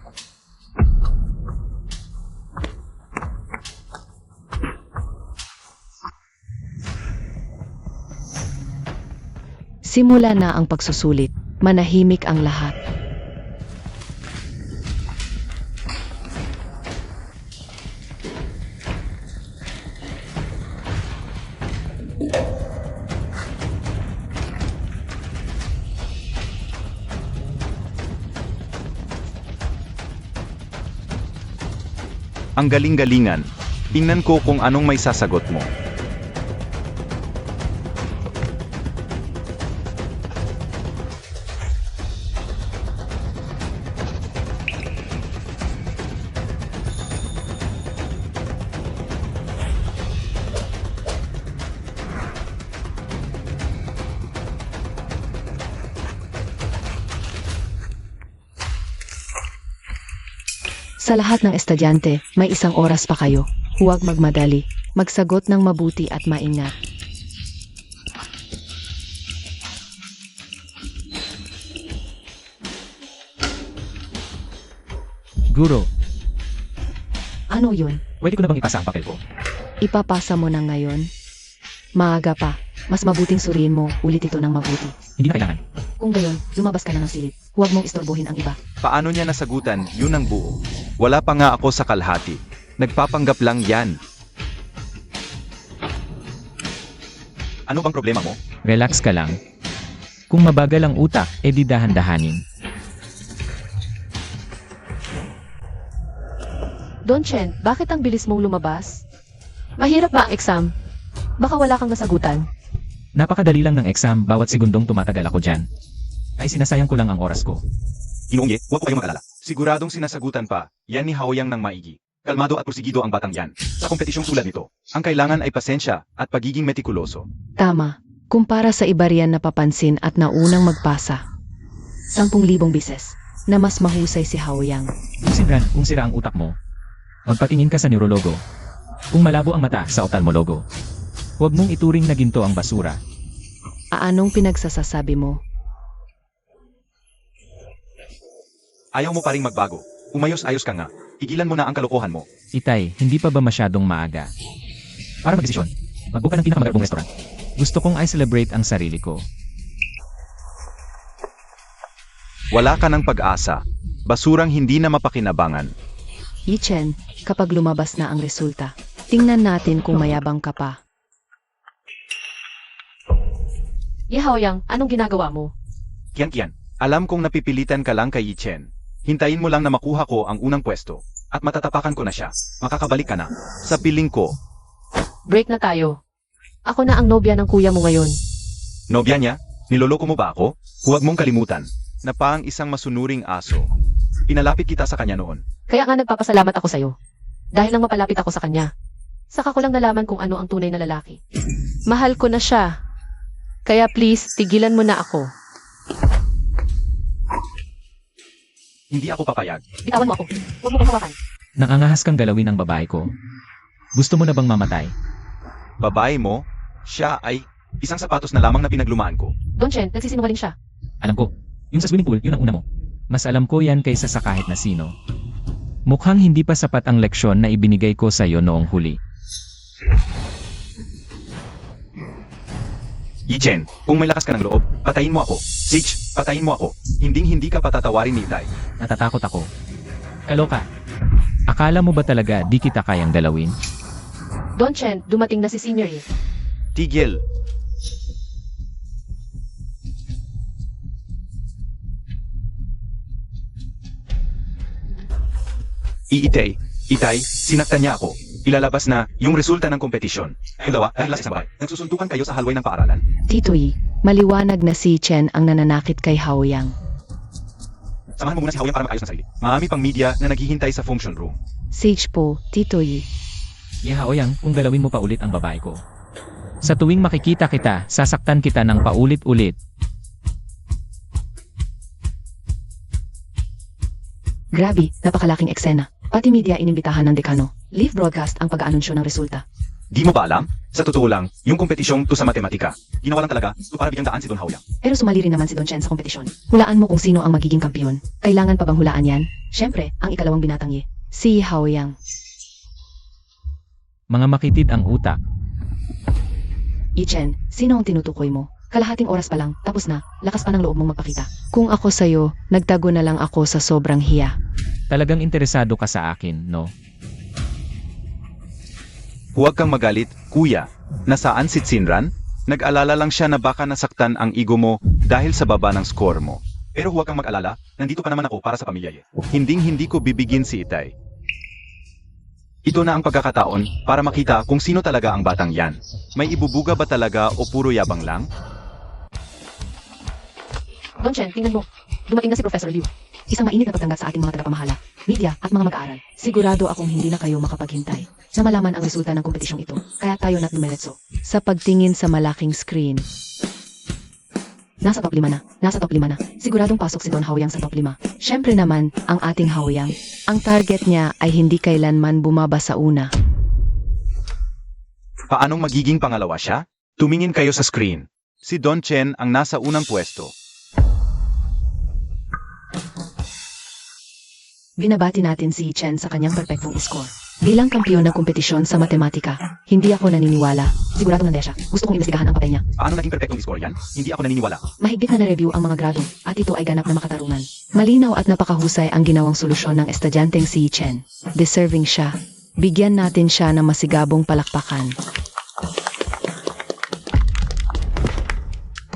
Simula na ang pagsusulit. Manahimik ang lahat. Ang galing-galingan. Tingnan ko kung anong may sasagot mo. Sa lahat ng estudyante, may isang oras pa kayo. Huwag magmadali. Magsagot ng mabuti at maingat. Guro, Ano yun? pwede ko na bang ipasa ang papel ko? Ipapasa mo na ngayon? Maaga pa. Mas mabuting suriin mo ulit ito ng mabuti. Hindi na kailangan. Kung gayon, lumabas ka na ng silid. Huwag mong istorbohin ang iba. Paano niya nasagutan, yun ang buo. Wala pa nga ako sa kalahati. Nagpapanggap lang yan. Ano bang problema mo? Relax ka lang. Kung mabagal ang utak, edi dahan-dahanin. Don Chen, bakit ang bilis mong lumabas? Mahirap ba ang exam? Baka wala kang nasagutan. Napakadali lang ng exam, bawat segundong tumatagal ako dyan. Ay sinasayang ko lang ang oras ko. Ginoong ye, huwag ko kayong mag-alala. Siguradong sinasagutan pa, yan ni Haoyang ng maigi. Kalmado at porsigido ang batang yan. Sa kompetisyong tulad nito, ang kailangan ay pasensya at pagiging metikuloso. Tama. Kumpara sa iba riyan napapansin at naunang magpasa. 10,000 bises na mas mahusay si Haoyang. Sinran, kung sira ang utak mo, magpatingin ka sa neurologo. Kung malabo ang mata, sa ophthalmologo. Huwag mong ituring na ginto ang basura. Anong pinagsasasabi mo? Ayaw mo pa ring magbago. Umayos-ayos ka nga. Igilan mo na ang kalokohan mo. Itay, hindi pa ba masyadong maaga? Para magdesisyon, magbuka ng pinakamagarbong restaurant. Gusto kong i-celebrate ang sarili ko. Wala ka ng pag-asa. Basurang hindi na mapakinabangan. Yichen, kapag lumabas na ang resulta, tingnan natin kung mayabang ka pa. Yahaoyang, anong ginagawa mo? Kian, alam kong napipilitan ka lang kay Yi Chen. Hintayin mo lang na makuha ko ang unang pwesto. At matatapakan ko na siya. Makakabalik ka na. Sa piling ko, Break na tayo. Ako na ang nobya ng kuya mo ngayon. nobya niya, niloloko mo ba ako? Huwag mong kalimutan na paang isang masunuring aso. Pinalapit kita sa kanya noon. Kaya nga nagpapasalamat ako sa'yo. Dahil nang mapalapit ako sa kanya. Saka ko lang nalaman kung ano ang tunay na lalaki. Mahal ko na siya. Kaya please, tigilan mo na ako. Hindi ako papayag. Bitawan mo ako. Huwag mo kong hawakan. Nangangahas kang galawin ang babae ko. Gusto mo na bang mamatay? Babae mo, siya ay isang sapatos na lamang na pinaglumaan ko. Don Chen, nagsisinungaling siya. Alam ko, yung sa swimming pool, yun ang una mo. Mas alam ko yan kaysa sa kahit na sino. Mukhang hindi pa sapat ang leksyon na ibinigay ko sa iyo noong huli. Yi Chen, kung may lakas ka ng loob, patayin mo ako. Sage, patayin mo ako. Hindi ka patatawarin ni Itay. Natatakot ako. Kaloka. Akala mo ba talaga di kita kayang dalawin? Don Chen, dumating na si Senior Yi. Tigil. Itay, sinaktan niya ako. Ilalabas na yung resulta ng kompetisyon. Yung dalawa, dahil sa isang bahay, nagsusundukan kayo sa halway ng paaralan. Tito Yi, maliwanag na si Chen ang nananakit kay Haoyang. Samahan mo muna si Haoyang para maayos ng sarili. Marami pang media na naghihintay sa function room. Sage po, Tito Yi. Yahaoyang, kung galawin mo pa ulit ang babae ko. Sa tuwing makikita kita, sasaktan kita ng paulit-ulit. Grabe, napakalaking eksena. Pati media inimbitahan ng dekano. Live broadcast ang pag-aanunsyo ng resulta. Di mo ba alam? Sa totoo lang, yung kompetisyong to sa matematika, ginawa lang talaga to para bigyang daan si Don Haoyang. Pero sumali rin naman si Don Chen sa kompetisyon. Hulaan mo kung sino ang magiging kampiyon. Kailangan pa bang hulaan yan? Siyempre, ang ikalawang binatang Yi. Si Haoyang. Mga makitid ang utak. Yi Chen, sino ang tinutukoy mo? Kalahating oras pa lang, tapos na, lakas pa ng loob mong magpakita. Kung ako sa'yo, nagtago na lang ako sa sobrang hiya. Talagang interesado ka sa akin, no? Huwag kang magalit, kuya. Nasaan si Tsinran? Nag-alala lang siya na baka nasaktan ang ego mo dahil sa baba ng score mo. Pero huwag kang mag-alala, nandito pa naman ako para sa pamilya Ye. Hindi ko bibigin si Itay. Ito na ang pagkakataon para makita kung sino talaga ang batang yan. May ibubuga ba talaga o puro yabang lang? Don Chen, tingnan mo. Dumating na si Professor Liu. Isang mainit na pagtanggap sa ating mga tagapamahala, media at mga mag-aaral. Sigurado akong hindi na kayo makapaghintay na malaman ang resulta ng kompetisyong ito. Kaya tayo na't dumiretso sa pagtingin sa malaking screen. Nasa top 5 na. Nasa top 5 na. Siguradong pasok si Don Haoyang sa top 5. Siyempre naman, ang ating Haoyang. Ang target niya ay hindi kailanman bumaba sa una. Paanong magiging pangalawa siya? Tumingin kayo sa screen. Si Don Chen ang nasa unang pwesto. Binabati natin si Chen sa kanyang perpektong score. Bilang kampiyon ng kompetisyon sa matematika, hindi ako naniniwala. Siguradong nandiyan siya. Gusto kong imbestigahan ang papel niya. Paano naging perfectong score yan? Hindi ako naniniwala. Mahigpit na na-review ang mga grado at ito ay ganap na makatarungan. Malinaw at napakahusay ang ginawang solusyon ng estudyanteng si Chen. Deserving siya. Bigyan natin siya ng masigabong palakpakan.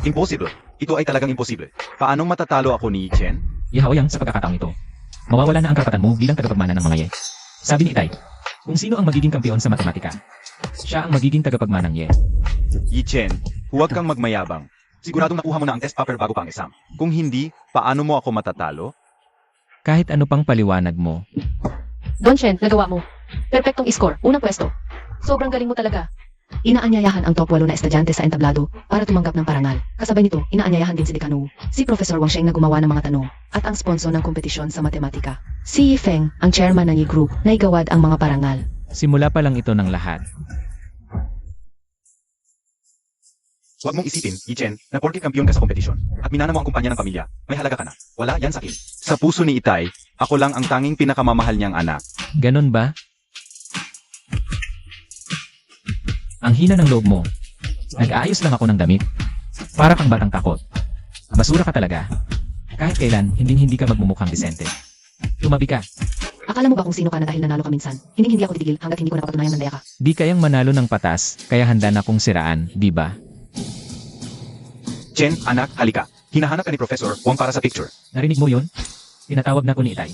Impossible. Ito ay talagang imposible. Paanong matatalo ako ni Chen? Yahaoyang, sa pagkakataong ito, mawawala na ang karapatan mo bilang tagapagmana ng mga Ye. Sabi ni Itay, kung sino ang magiging kampiyon sa matematika, siya ang magiging tagapagmana ng Ye. Yi Chen, huwag kang magmayabang. Siguradong nakuha mo na ang test paper bago pa ang exam. Kung hindi, paano mo ako matatalo? Kahit ano pang paliwanag mo, Don Chen, nagawa mo. Perfectong score. Unang pwesto. Sobrang galing mo talaga. Inaanyayahan ang top 8 na estudyante sa entablado para tumanggap ng parangal. Kasabay nito, inaanyayahan din si Dekano, si Professor Wang Sheng na gumawa ng mga tanong, at ang sponsor ng kompetisyon sa matematika. Si Yi Feng, ang chairman ng Yi Group, na igawad ang mga parangal. simula pa lang ito ng lahat. Huwag mong isipin, Yi Chen, na porke kampiyon ka sa kompetisyon, at minana mo ang kumpanya ng pamilya, may halaga ka na. Wala yan sa akin. Sa puso ni Itay, ako lang ang tanging pinakamamahal niyang anak. Ganon ba? Ang hina ng loob mo. Nag-aayos lang ako ng damit. Para kang batang takot. Basura ka talaga. Kahit kailan, hindi ka magmumukhang disente. Tumabi ka. Akala mo ba kung sino ka na dahil nanalo ka minsan? Hindi ako titigil hanggat hindi ko napapatunayan mandaya ka. Di kayang manalo ng patas, kaya handa na kong siraan, di ba? Chen, anak, halika. Hinahanap ka ni Professor Wong para sa picture. Narinig mo yun? Tinatawag na ko ni Itay.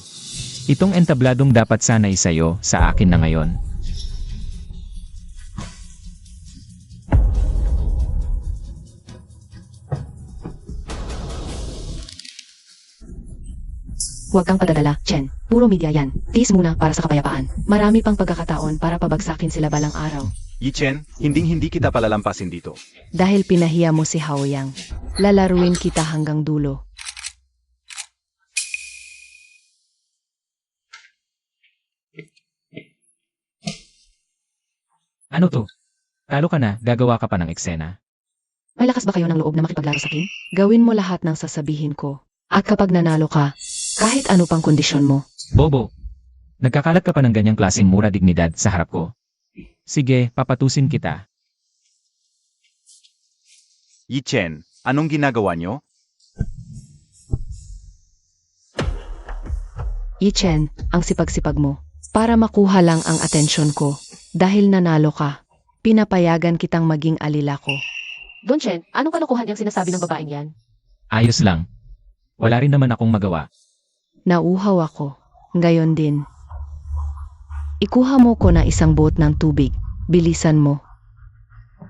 Itong entabladong dapat sanay sa'yo, sa akin na ngayon. Huwag kang padadala, Chen. Puro media yan. Tiis muna para sa kapayapaan. Marami pang pagkakataon para pabagsakin sila balang araw. Yi Chen, hinding-hindi kita palalampasin dito. Dahil pinahiya mo si Haoyang, lalaruin kita hanggang dulo. Ano to? Talo ka na, gagawa ka pa ng eksena. May lakas ba kayo ng loob na makipaglaro sa akin? Gawin mo lahat ng sasabihin ko. At kapag nanalo ka, kahit ano pang kondisyon mo, Bobo, nagkakalat ka pa ng ganyang klaseng mura dignidad sa harap ko. Sige, papatusin kita. Yi Chen, anong ginagawa nyo? Yi-Chen, ang sipag-sipag mo. Para makuha lang ang atensyon ko. Dahil nanalo ka, pinapayagan kitang maging alila ko. Don Chen, anong kalokohan yung sinasabi ng babaeng yan? Ayos lang. Wala rin naman akong magawa. Nauhaw ako. Ngayon din. Ikuha mo ko na isang boat ng tubig. Bilisan mo.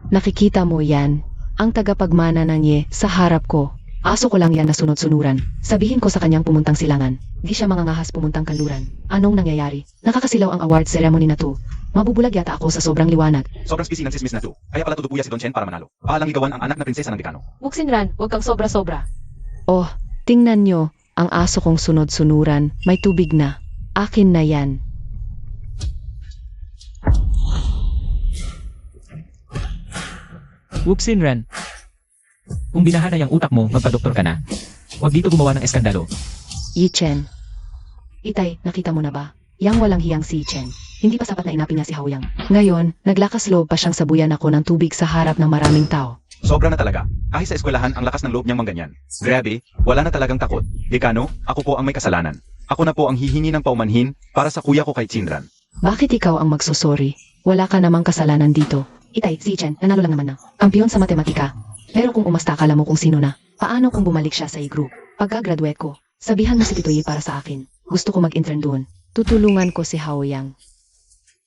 Nakikita mo yan. Ang tagapagmana ng Ye sa harap ko. Aso ko lang yan na sunod-sunuran. Sabihin ko sa kanyang pumuntang silangan. Di siya mangangahas pumuntang kanluran. Anong nangyayari? Nakakasilaw ang award ceremony na to. Mabubulag yata ako sa sobrang liwanag. Sobrang spisi ng sismis na to. Kaya pala tutubuya si Don Chen para manalo. Paalang ligawan ang anak na prinsesa ng dekano. Wuksinran, huwag kang sobra-sobra. Oh, tingnan nyo. Ang aso kong sunod-sunuran. May tubig na. Akin na yan. Wuksinran. Kung binaha na yung utak mo, magpa-doktor ka na. Huwag dito gumawa ng eskandalo. Yi-Chen. Itay, nakita mo na ba? Yang walang hiyang si Chen. Hindi pa sapat na inapin niya si Haoyang. Ngayon, naglakas loob pa siyang sabuyan ako ng tubig sa harap ng maraming tao. Sobra na talaga. Kahit sa eskwelahan ang lakas ng loob niyang mangganyan. Grabe, wala na talagang takot. Dekano, ako po ang may kasalanan. Ako na po ang hihingi ng paumanhin para sa kuya ko kay Chinran. Bakit ikaw ang magsusori? Wala ka namang kasalanan dito. Itay, si Chen, nanalo lang naman na. Kampiyon sa matematika. Pero kung umasta ka, alam mo kung sino na. Paano kung bumalik siya sa e-group? Pagka-graduate ko, sabihan mo si Titoy para sa akin. Gusto ko mag-intern doon. Tutulungan ko si Haoyang.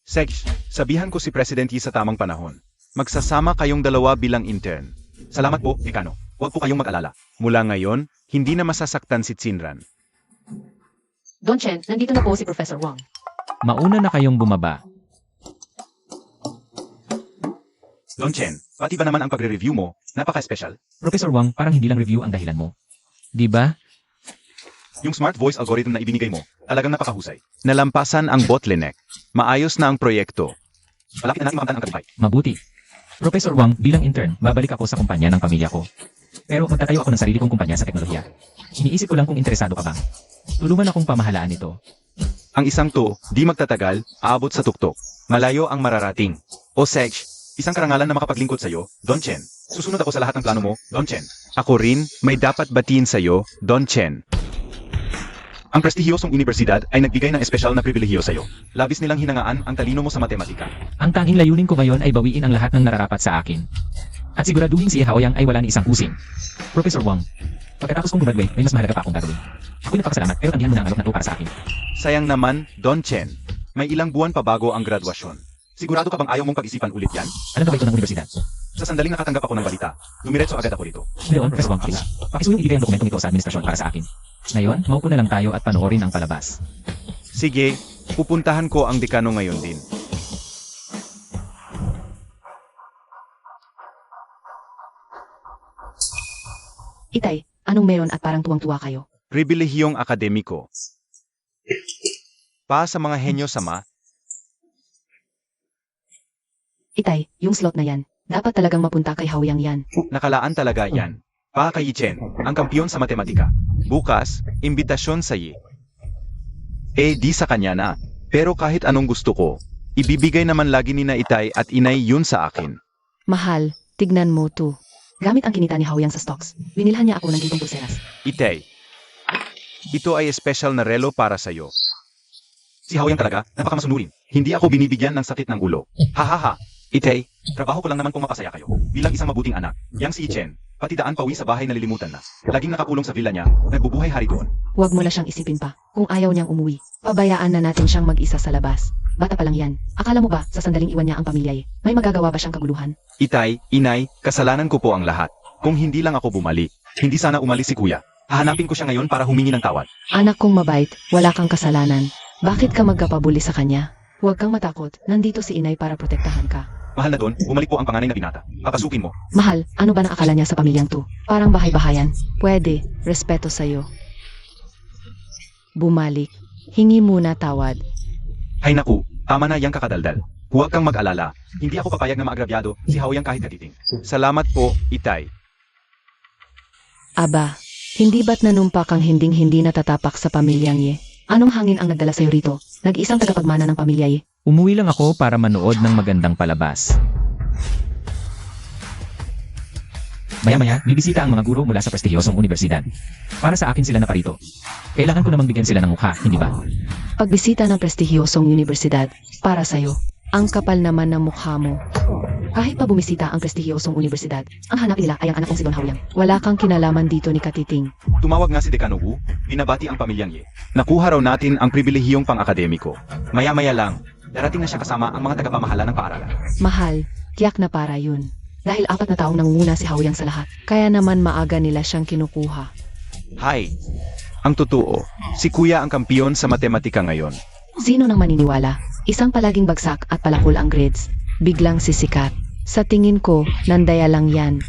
Sex, sabihan ko si President Yi sa tamang panahon. Magsasama kayong dalawa bilang intern. Salamat po, Dekano. Huwag po kayong mag-alala. Mula ngayon, hindi na masasaktan si Chinran. Don Chen, nandito na po si Professor Wong. Mauna na kayong bumaba. Don Chen, pati ba naman ang pagre-review mo? Napaka-special. Professor Wang, parang hindi lang review ang dahilan mo. Di ba? Yung smart voice algorithm na ibinigay mo, talagang napakahusay. Nalampasan ang bottleneck. Maayos na ang proyekto. Malapit na natin makamtan ang tagumpay. Mabuti. Professor Wang, bilang intern, babalik ako sa kumpanya ng pamilya ko. Pero magtatayo ako ng sarili kong kumpanya sa teknolohiya. Iniisip ko lang kung interesado ka ba. Tulungan akong pamahalaan ito. Ang isang to, di magtatagal, aabot sa tuktok. Malayo ang mararating. O Sej, isang karangalan na makapaglingkod sa'yo, Don Chen. Susunod ako sa lahat ng plano mo, Don Chen. Ako rin, may dapat batiin sa'yo, Don Chen. Ang prestihiyosong universidad ay nagbigay ng espesyal na pribilehiyo sa'yo. Labis nilang hinangaan ang talino mo sa matematika. Ang tanging layunin ko ngayon ay bawiin ang lahat ng nararapat sa akin. At siguraduhin si Haoyang ay wala ni isang kusing. Professor Wang, pagkatapos kong graduate, may mas mahalaga pa akong gagawin. Ako'y napakasalamat pero tandihan mo na ang alok na to para sa akin. Sayang naman, Don Chen. May ilang buwan pa bago ang graduasyon. Sigurado ka bang ayaw mong pag-isipan ulit yan? Alam ba ito ng universidad? Sa sandaling nakatanggap ako ng balita, dumiretso agad ako rito. Ngayon, Professor Wang, please. Pakisuyong ibigay ang dokumentong ito sa administrasyon para sa akin. Ngayon, maupo na lang tayo at panoorin ang palabas. Sige, pupuntahan ko ang dekano ngayon din. Itay, anong meron at parang tuwang-tuwa kayo? Pribilehiyong akademiko. Pa sa mga henyo sama, Itay, yung slot na yan. Dapat talagang mapunta kay Haoyang yan. nakalaan talaga yan. Pa kay Chen, ang kampiyon sa matematika. Bukas, imbitasyon sa Yi. Eh di sa kanya na. Pero kahit anong gusto ko, ibibigay naman lagi ni na Itay at Inay yun sa akin. Mahal, tignan mo to. Gamit ang kinita ni Haoyang sa stocks, binilhan niya ako ng gintong pulseras. Itay, ito ay espesyal na relo para sa'yo. Si Haoyang talaga, napakamasunurin. Hindi ako binibigyan ng sakit ng ulo. Ha ha ha. Itay, trabaho ko lang naman kung mapasaya kayo. Bilang isang mabuting anak, yang si Chen, Pati daan pauwi sa bahay nalilimutan na. Laging nakakulong sa villa niya, nagbubuhay hari doon. Huwag mo na siyang isipin pa. Kung ayaw niyang umuwi, pabayaan na natin siyang mag-isa sa labas. Bata pa lang yan. Akala mo ba, sa sandaling iwan niya ang pamilya may magagawa ba siyang kaguluhan? Itay, inay, kasalanan ko po ang lahat. Kung hindi lang ako bumalik, hindi sana umalis si kuya. Hahanapin ko siya ngayon para humingi ng tawad. Anak kong mabait, wala kang kasalanan. Bakit ka magkapabuli sa kanya? Huwag kang matakot, nandito si inay para protektahan ka. Mahal na doon, bumalik po ang panganay na binata. Papasukin mo. Mahal, ano ba ang akala niya sa pamilyang to? Parang bahay-bahayan. Pwede, respeto sa'yo. Bumalik. Hingi muna tawad. Hay naku, tama na yang kakadaldal. Huwag kang mag-alala. Hindi ako papayag na maagrabyado si Haoyang kahit katiting. Salamat po, Itay. Aba, hindi ba't nanumpa kang hinding-hindi natatapak sa pamilyang ye? Anong hangin ang nagdala sa'yo rito? Nag-isang tagapagmana ng pamilya ye? Umuwi lang ako para manood ng magandang palabas. Maya-maya, bibisita ang mga guro mula sa prestihiyosong universidad. Para sa akin sila naparito. Kailangan ko namang bigyan sila ng mukha, hindi ba? Pagbisita ng prestihiyosong universidad, para sa'yo, ang kapal naman ng mukha mo. Kahit pa bumisita ang prestihiyosong universidad, ang hanap nila ay ang anak kong si Don Haoyang. Wala kang kinalaman dito ni Katiting. Tumawag nga si Dekano Wu, binabati ang pamilyang Ye. Nakuha raw natin ang pribilehiyong pang-akademiko. Maya-maya lang, darating na siya kasama ang mga tagapamahala ng paaralan. Mahal, tiyak na para yun. Dahil 4 na taong nangunguna si Haoyang sa lahat, kaya naman maaga nila siyang kinukuha. Hay, ang totoo, si Kuya ang kampiyon sa matematika ngayon. Sino nang maniniwala? Isang palaging bagsak at palakol ang grades. Biglang sisikat. Sa tingin ko, nandaya lang yan.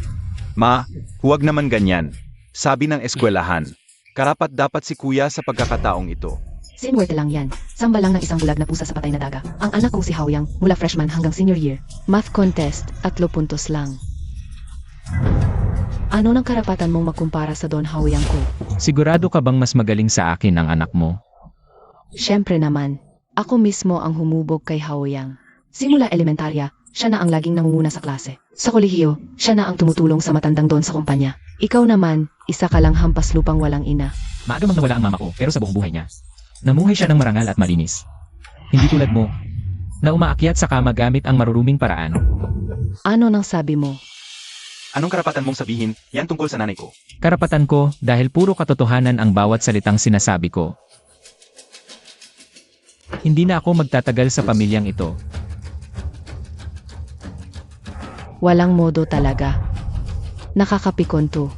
Ma, huwag naman ganyan. Sabi ng eskwelahan, karapat dapat si Kuya sa pagkakataong ito. Sinwerte lang yan. Samba lang ng isang bulag na pusa sa patay na daga. Ang anak kong si Haoyang, mula freshman hanggang senior year. Math contest, 3 puntos lang. Ano nang karapatan mong makumpara sa Don Haoyang ko? Sigurado ka bang mas magaling sa akin ang anak mo? Siyempre naman, ako mismo ang humubog kay Haoyang. Simula elementarya, siya na ang laging nangunguna sa klase. Sa kolehiyo, siya na ang tumutulong sa matandang Don sa kumpanya. Ikaw naman, isa ka lang hampas lupang walang ina. Maaga mang nawala ang mama ko, pero sa buong buhay niya. Namuhay siya ng marangal at malinis. Hindi tulad mo, na umaakyat sa kama gamit ang maruruming paraan. Ano nang sabi mo? Anong karapatan mong sabihin, yan tungkol sa nanay ko? Karapatan ko dahil puro katotohanan ang bawat salitang sinasabi ko. Hindi na ako magtatagal sa pamilyang ito. Walang modo talaga. Nakakapikon to.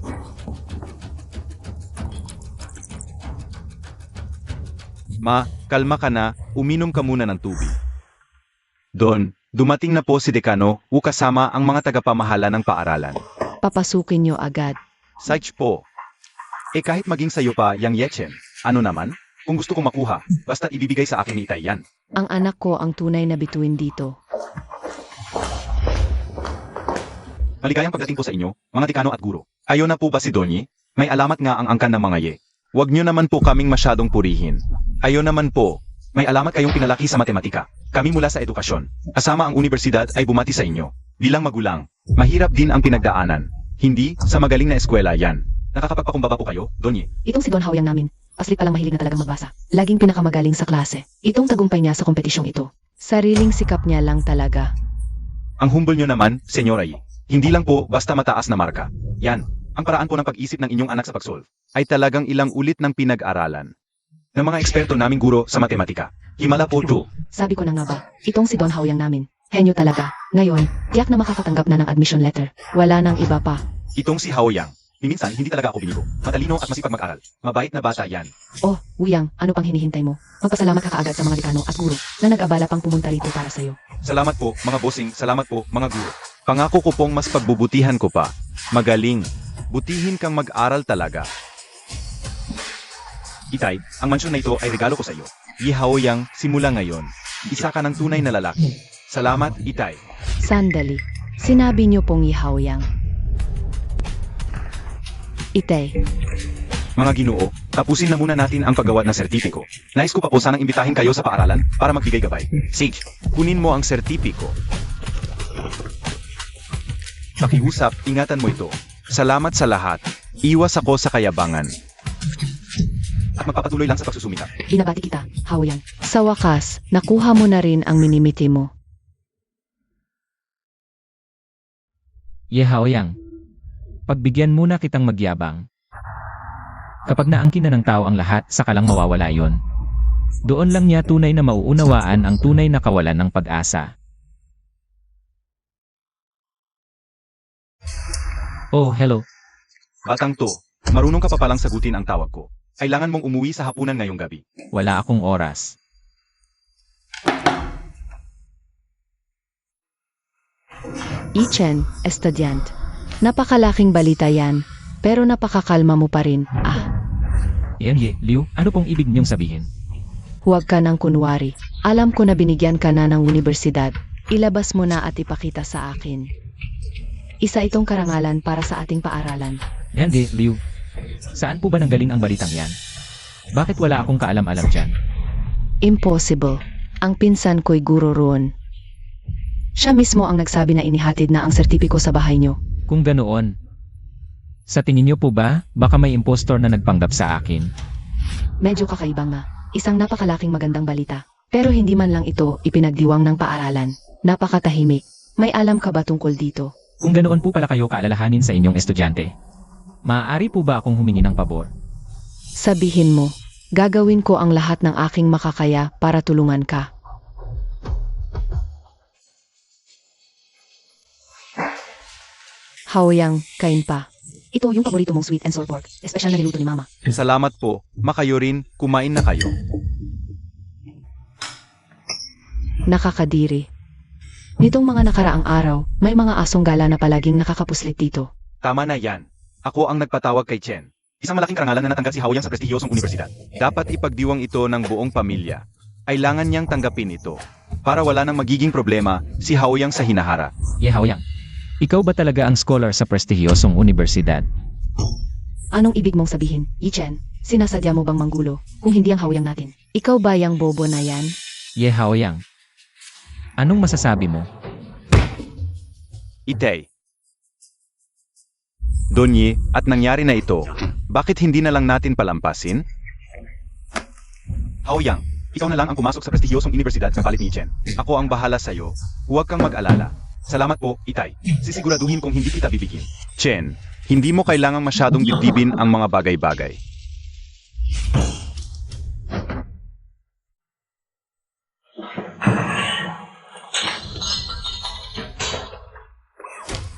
Ma, kalma ka na, uminom ka muna ng tubig. Don, dumating na po si Dekano Wu kasama ang mga tagapamahala ng paaralan. Papasukin niyo agad. Saich po. Kahit maging sayo pa, Yang Yechen, ano naman? Kung gusto kong makuha, basta't ibibigay sa akin ni Itay yan. Ang anak ko ang tunay na bituin dito. Maligayang pagdating po sa inyo, mga dekano at guro. Ayaw na po ba si Donnie? May alamat nga ang angkan ng mga Ye. Huwag nyo naman po kaming masyadong purihin. Ayaw naman po. May alamat kayong pinalaki sa matematika. Kami mula sa edukasyon. Kasama ang universidad ay bumati sa inyo. Bilang magulang, mahirap din ang pinagdaanan. Hindi sa magaling na eskwela yan. Nakakapagpakumbaba po kayo, Donnie. Itong si Don Haoyang namin, paslit palang mahilig na talagang magbasa. Laging pinakamagaling sa klase. Itong tagumpay niya sa kompetisyong ito. Sariling sikap niya lang talaga. Ang humble nyo naman, Senyora Yi. Hindi lang po basta mataas na marka. Yan, ang paraan po ng pag-isip ng inyong anak sa pag-solve ay talagang ilang ulit ng pinag-aralan ng mga eksperto naming guro sa matematika. Himala po to. Sabi ko na nga ba, itong si Don Haoyang namin. Henyo talaga. Ngayon, tiyak na makakatanggap na ng admission letter. Wala nang iba pa. Itong si Haoyang. Minsan, hindi talaga ako binigo. Matalino at masipag mag-aral. Mabait na bata yan. Oh, Wuyang, ano pang hinihintay mo? Magpasalamat ka kaagad sa mga dekano at guro na nag-abala pang pumunta rito para sa'yo. Salamat po, mga bossing. Salamat po, mga guro. Pangako ko pong mas pagbubutihan ko pa. Magaling. Butihin kang mag-aral talaga. Itay, ang mansyon na ito ay regalo ko sa iyo. Yi Haoyang, simula ngayon, isa ka ng tunay na lalaki. Salamat, Itay. Sandali. Sinabi niyo pong Haoyang. Itay, Mga ginoo, tapusin na muna natin ang paggawa ng sertipiko. Nais ko pa po sanang imbitahin kayo sa paaralan para magbigay gabay. Sage, kunin mo ang sertipiko. Pakiusap, ingatan mo ito. Salamat sa lahat. Iwas ako sa kayabangan. At magpapatuloy lang sa pagsusumikap. binabati kita, Haoyang. Sa wakas, nakuha mo na rin ang minimiti mo. Ye Haoyang. Pagbigyan muna kitang magyabang. Kapag naangkin na ng tao ang lahat, saka lang mawawala yon. Doon lang niya tunay na mauunawaan ang tunay na kawalan ng pag-asa. Oh, hello. Batang to, marunong ka pa palang sagutin ang tawag ko. Kailangan mong umuwi sa hapunan ngayong gabi. Wala akong oras. Ichen, estudyant. Napakalaking balita yan, pero napakakalma mo pa rin. Liu, ano pong ibig niyong sabihin? Huwag ka nang kunwari. Alam ko na binigyan ka na ng universidad. Ilabas mo na at ipakita sa akin. Isa itong karangalan para sa ating paaralan. Liu. Saan po ba nanggaling ang balitang yan? Bakit wala akong kaalam-alam dyan? Impossible. Ang pinsan ko'y guro roon. Siya mismo ang nagsabi na inihatid na ang sertipiko sa bahay niyo. Kung ganoon. Sa tingin niyo po ba, baka may impostor na nagpanggap sa akin? Medyo kakaibang na. Isang napakalaking magandang balita. Pero hindi man lang ito ipinagdiwang ng paaralan. Napakatahimik. May alam ka ba tungkol dito? Kung ganoon po pala kayo kaalalahanin sa inyong estudyante. Maaari po ba akong humingi ng pabor? Sabihin mo, gagawin ko ang lahat ng aking makakaya para tulungan ka. Haoyang, kain pa. Ito yung paborito mong sweet and sour pork. Espesyal na niluto ni Mama. Salamat po, makayo rin, kumain na kayo. Nakakadiri. Nitong mga nakaraang araw, may mga asong gala na palaging nakakapuslit dito. Tama na yan. Ako ang nagpatawag kay Chen. Isang malaking karangalan na natanggap si Haoyang sa prestihiyosong universidad. Dapat ipagdiwang ito ng buong pamilya. Kailangan niyang tanggapin ito. Para wala nang magiging problema si Haoyang sa hinaharap. Haoyang. Ikaw ba talaga ang scholar sa prestihiyosong universidad? Anong ibig mong sabihin, Yichen? Sinasadya mo bang manggulo, kung hindi ang Haoyang natin? Ikaw ba yang bobo na yan? Haoyang. Anong masasabi mo? Itay. Donye, at nangyari na ito, bakit hindi na lang natin palampasin? Haoyang, ikaw na lang ang pumasok sa prestihiyosong universidad sa palit ni Chen. Ako ang bahala sa'yo. Huwag kang mag-alala. Salamat po, Itay. Sisiguraduhin kong hindi kita bibigyan. Chen, hindi mo kailangang masyadong dibdibin ang mga bagay-bagay.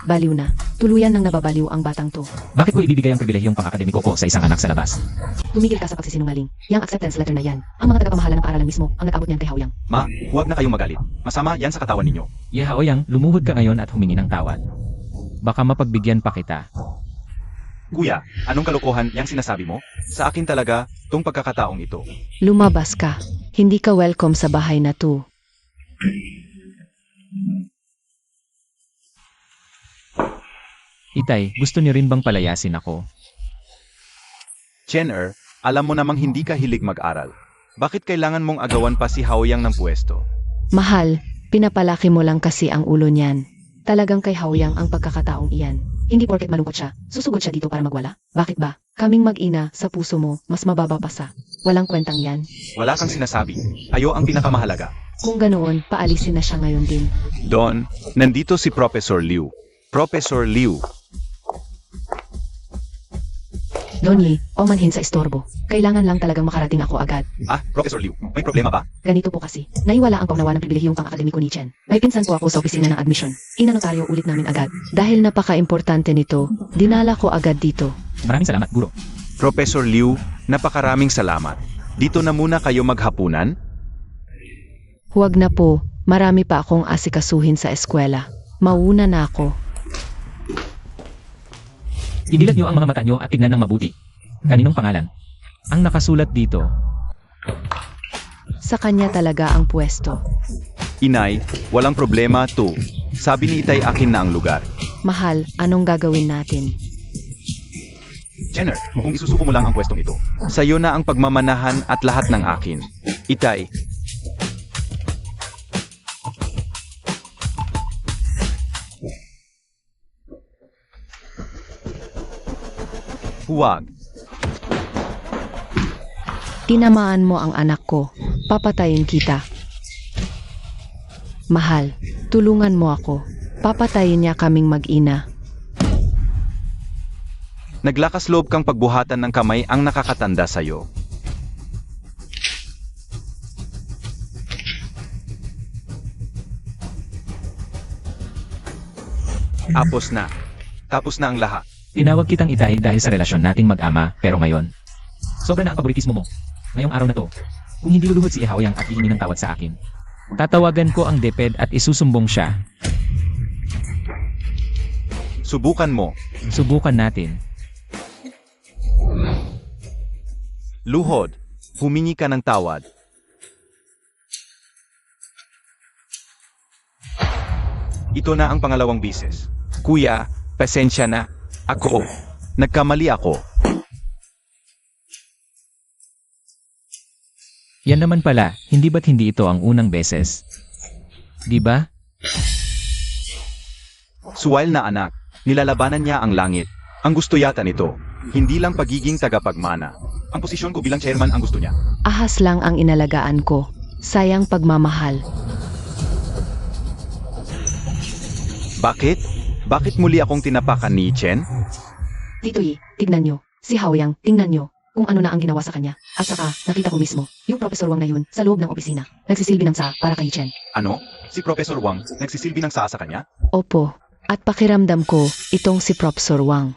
Baliw na. Tuluyan nang nababaliw ang batang to. Bakit ko ibibigay ang pribilehiyong pang-akademiko ko sa isang anak sa labas? Tumigil ka sa pagsisinungaling. Yang acceptance letter na yan. Ang mga tagapamahala ng paaralan mismo ang nag-abot niyan kay Haoyang. Ma, huwag na kayong magalit. Masama yan sa katawan ninyo. Haoyang, lumuhod ka ngayon at humingi ng tawad. Baka mapagbigyan pa kita. Kuya, anong kalokohan yang sinasabi mo? Sa akin talaga, tong pagkakataong ito. Lumabas ka. Hindi ka welcome sa bahay na to. Itay, gusto niyo rin bang palayasin ako? Chen-er, alam mo namang hindi ka hilig mag-aral. Bakit kailangan mong agawan pa si Haoyang ng pwesto? Mahal, pinapalaki mo lang kasi ang ulo niyan. Talagang kay Haoyang ang pagkakataong iyan. Hindi porket malungkot siya, susugod siya dito para magwala. Bakit ba? Kaming mag-ina sa puso mo, mas mababa pa sa. Walang kwentang yan. Wala kang sinasabi. Ayo ang pinakamahalaga. Kung ganoon, paalisin na siya ngayon din. Don, nandito si Professor Liu. Professor Liu. Donnie, o manhin sa istorbo. Kailangan lang talagang makarating ako agad. Ah, Professor Liu, may problema ba? Ganito po kasi. Naiwala ang paunawa ng pribilehiyong pang-akademiko ni Chen. May pinsan po ako sa opisina ng admission. Inanotaryo ulit namin agad. Dahil napaka-importante nito, dinala ko agad dito. Maraming salamat, Guro. Professor Liu, napakaraming salamat. Dito na muna kayo maghapunan? Huwag na po, marami pa akong asikasuhin sa eskwela. Mauna na ako. Idilat niyo ang mga mata niyo at tignan ng mabuti. Kaninong pangalan? Ang nakasulat dito. Sa kanya talaga ang pwesto. Inay, walang problema to. Sabi ni Itay akin na ang lugar. Mahal, anong gagawin natin? Jenner, kung isusuko mo lang ang pwestong ito, sa'yo na ang pagmamanahan at lahat ng akin. Itay. Huwag. Tinamaan mo ang anak ko. Papatayin kita. Mahal, tulungan mo ako. Papatayin niya kaming mag-ina. Naglakas loob kang pagbuhatan ng kamay ang nakakatanda sa'yo. Tapos na. Tapos na ang lahat. Tinawag kitang Itay dahil sa relasyon nating mag-ama, pero ngayon, sobra na ang paboritismo mo. Ngayong araw na to, kung hindi luluhod si Ihawyang at hihingi ng tawad sa akin, tatawagan ko ang DepEd at isusumbong siya. Subukan mo. Subukan natin. Luhod. Humingi ka ng tawad. Ito na ang pangalawang bisis. Kuya, pasensya na. Ako. Nagkamali ako. Yan naman pala, hindi ba't hindi ito ang unang beses? Di ba? Suwail na anak. Nilalabanan niya ang langit. Ang gusto yata nito. Hindi lang pagiging tagapagmana. Ang posisyon ko bilang chairman ang gusto niya. Ahas lang ang inalagaan ko. Sayang pagmamahal. Bakit? Bakit muli akong tinapakan ni Chen? Tito Yi, tignan nyo. Si Haoyang, tingnan nyo kung ano na ang ginawa sa kanya. At saka, nakita ko mismo, yung Professor Wang na yun, sa loob ng opisina, nagsisilbi ng sa para kay Chen. Ano? Si Professor Wang nagsisilbi ng saa sa kanya? Opo. At pakiramdam ko, itong si Professor Wang.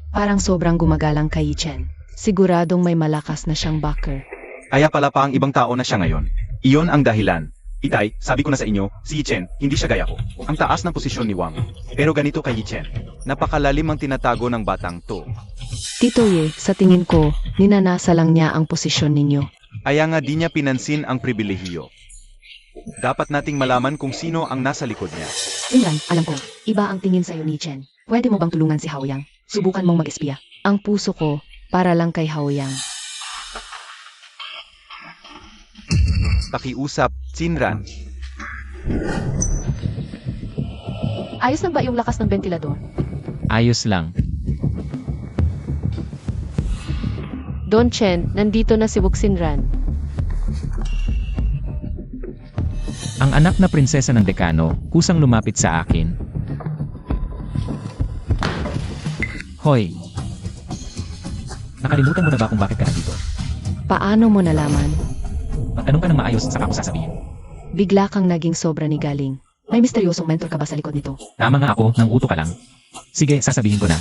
Parang sobrang gumagalang kay Chen. Siguradong may malakas na siyang backer. Kaya pala pa ang ibang tao na siya ngayon. Iyon ang dahilan. Itay, sabi ko na sa inyo, si Chen, hindi siya gaya ko. Ang taas ng posisyon ni Wang. Pero ganito kay Chen. Napakalalim ang tinatago ng batang to. Tito Ye, sa tingin ko, ninanasa lang niya ang posisyon ninyo. Kaya nga di niya pinansin ang pribilehiyo. Dapat nating malaman kung sino ang nasa likod niya. Tingnan, alam ko, iba ang tingin sa'yo ni Chen. Pwede mo bang tulungan si Haoyang? Subukan mong mag-espiya. Ang puso ko, para lang kay Haoyang. Pakiusap, Chinran. Ayos na ba yung lakas ng ventilador? Ayos lang. Don Chen, nandito na si Wuxinran. Ang anak na prinsesa ng dekano, kusang lumapit sa akin. Hoy! Nakalimutan mo na ba kung bakit ka nandito? Paano mo nalaman? Magtanong ka ng maayos, saka ko sasabihin. Bigla kang naging sobra ni Galing. May misteryosong mentor ka ba sa likod nito? Tama nga ako, nang uto ka lang. Sige, sasabihin ko na.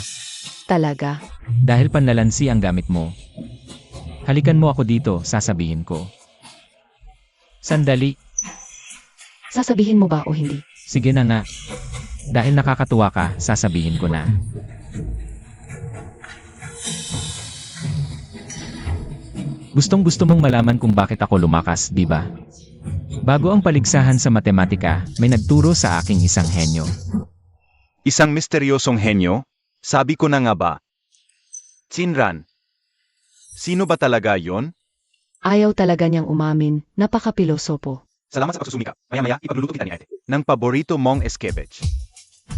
Talaga? Dahil panlalansi ang gamit mo. Halikan mo ako dito, sasabihin ko. Sandali, Sasabihin mo ba o hindi? sige na nga. Dahil nakakatuwa ka, sasabihin ko na. Gustong-gusto mong malaman kung bakit ako lumakas, di ba? Bago ang paligsahan sa matematika, may nagturo sa aking isang henyo. Isang misteryosong henyo? Sabi ko na nga ba? Chinran. Sino ba talaga yon? Ayaw talaga niyang umamin, napaka-pilosopo. Salamat sa pagsusumikap. Maya-maya, ipagluluto kita ni Ate. Ng paborito mong escabeche.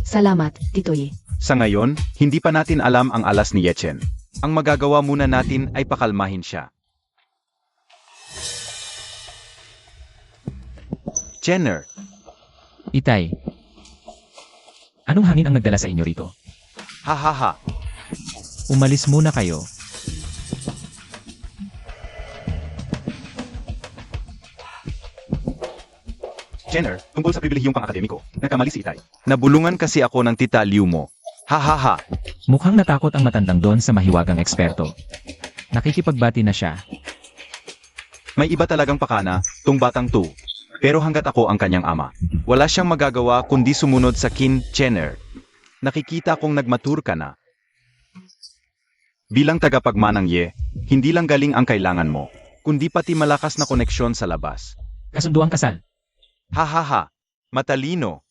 Salamat, Tito Yi. Sa ngayon, hindi pa natin alam ang alas ni Yechen. Ang magagawa muna natin ay pakalmahin siya. Jenner, Itay, anong hangin ang nagdala sa inyo rito? ha ha ha. Umalis muna kayo. Jenner, tungkol sa pribilehiyong pang-akademiko, nagkamali si Itay. Nabulungan kasi ako ng tita Liu mo. Ha ha ha. Mukhang natakot ang matandang Don sa mahiwagang eksperto. Nakikipagbati na siya. May iba talagang pakana, tong batang to. Pero hanggat ako ang kanyang ama, wala siyang magagawa kundi sumunod sa kin Jenner. Nakikita kong nagmatur ka na. Bilang tagapagmanang Ye, hindi lang galing ang kailangan mo, kundi pati malakas na koneksyon sa labas. Kasunduang kasal. Ha ha ha, matalino.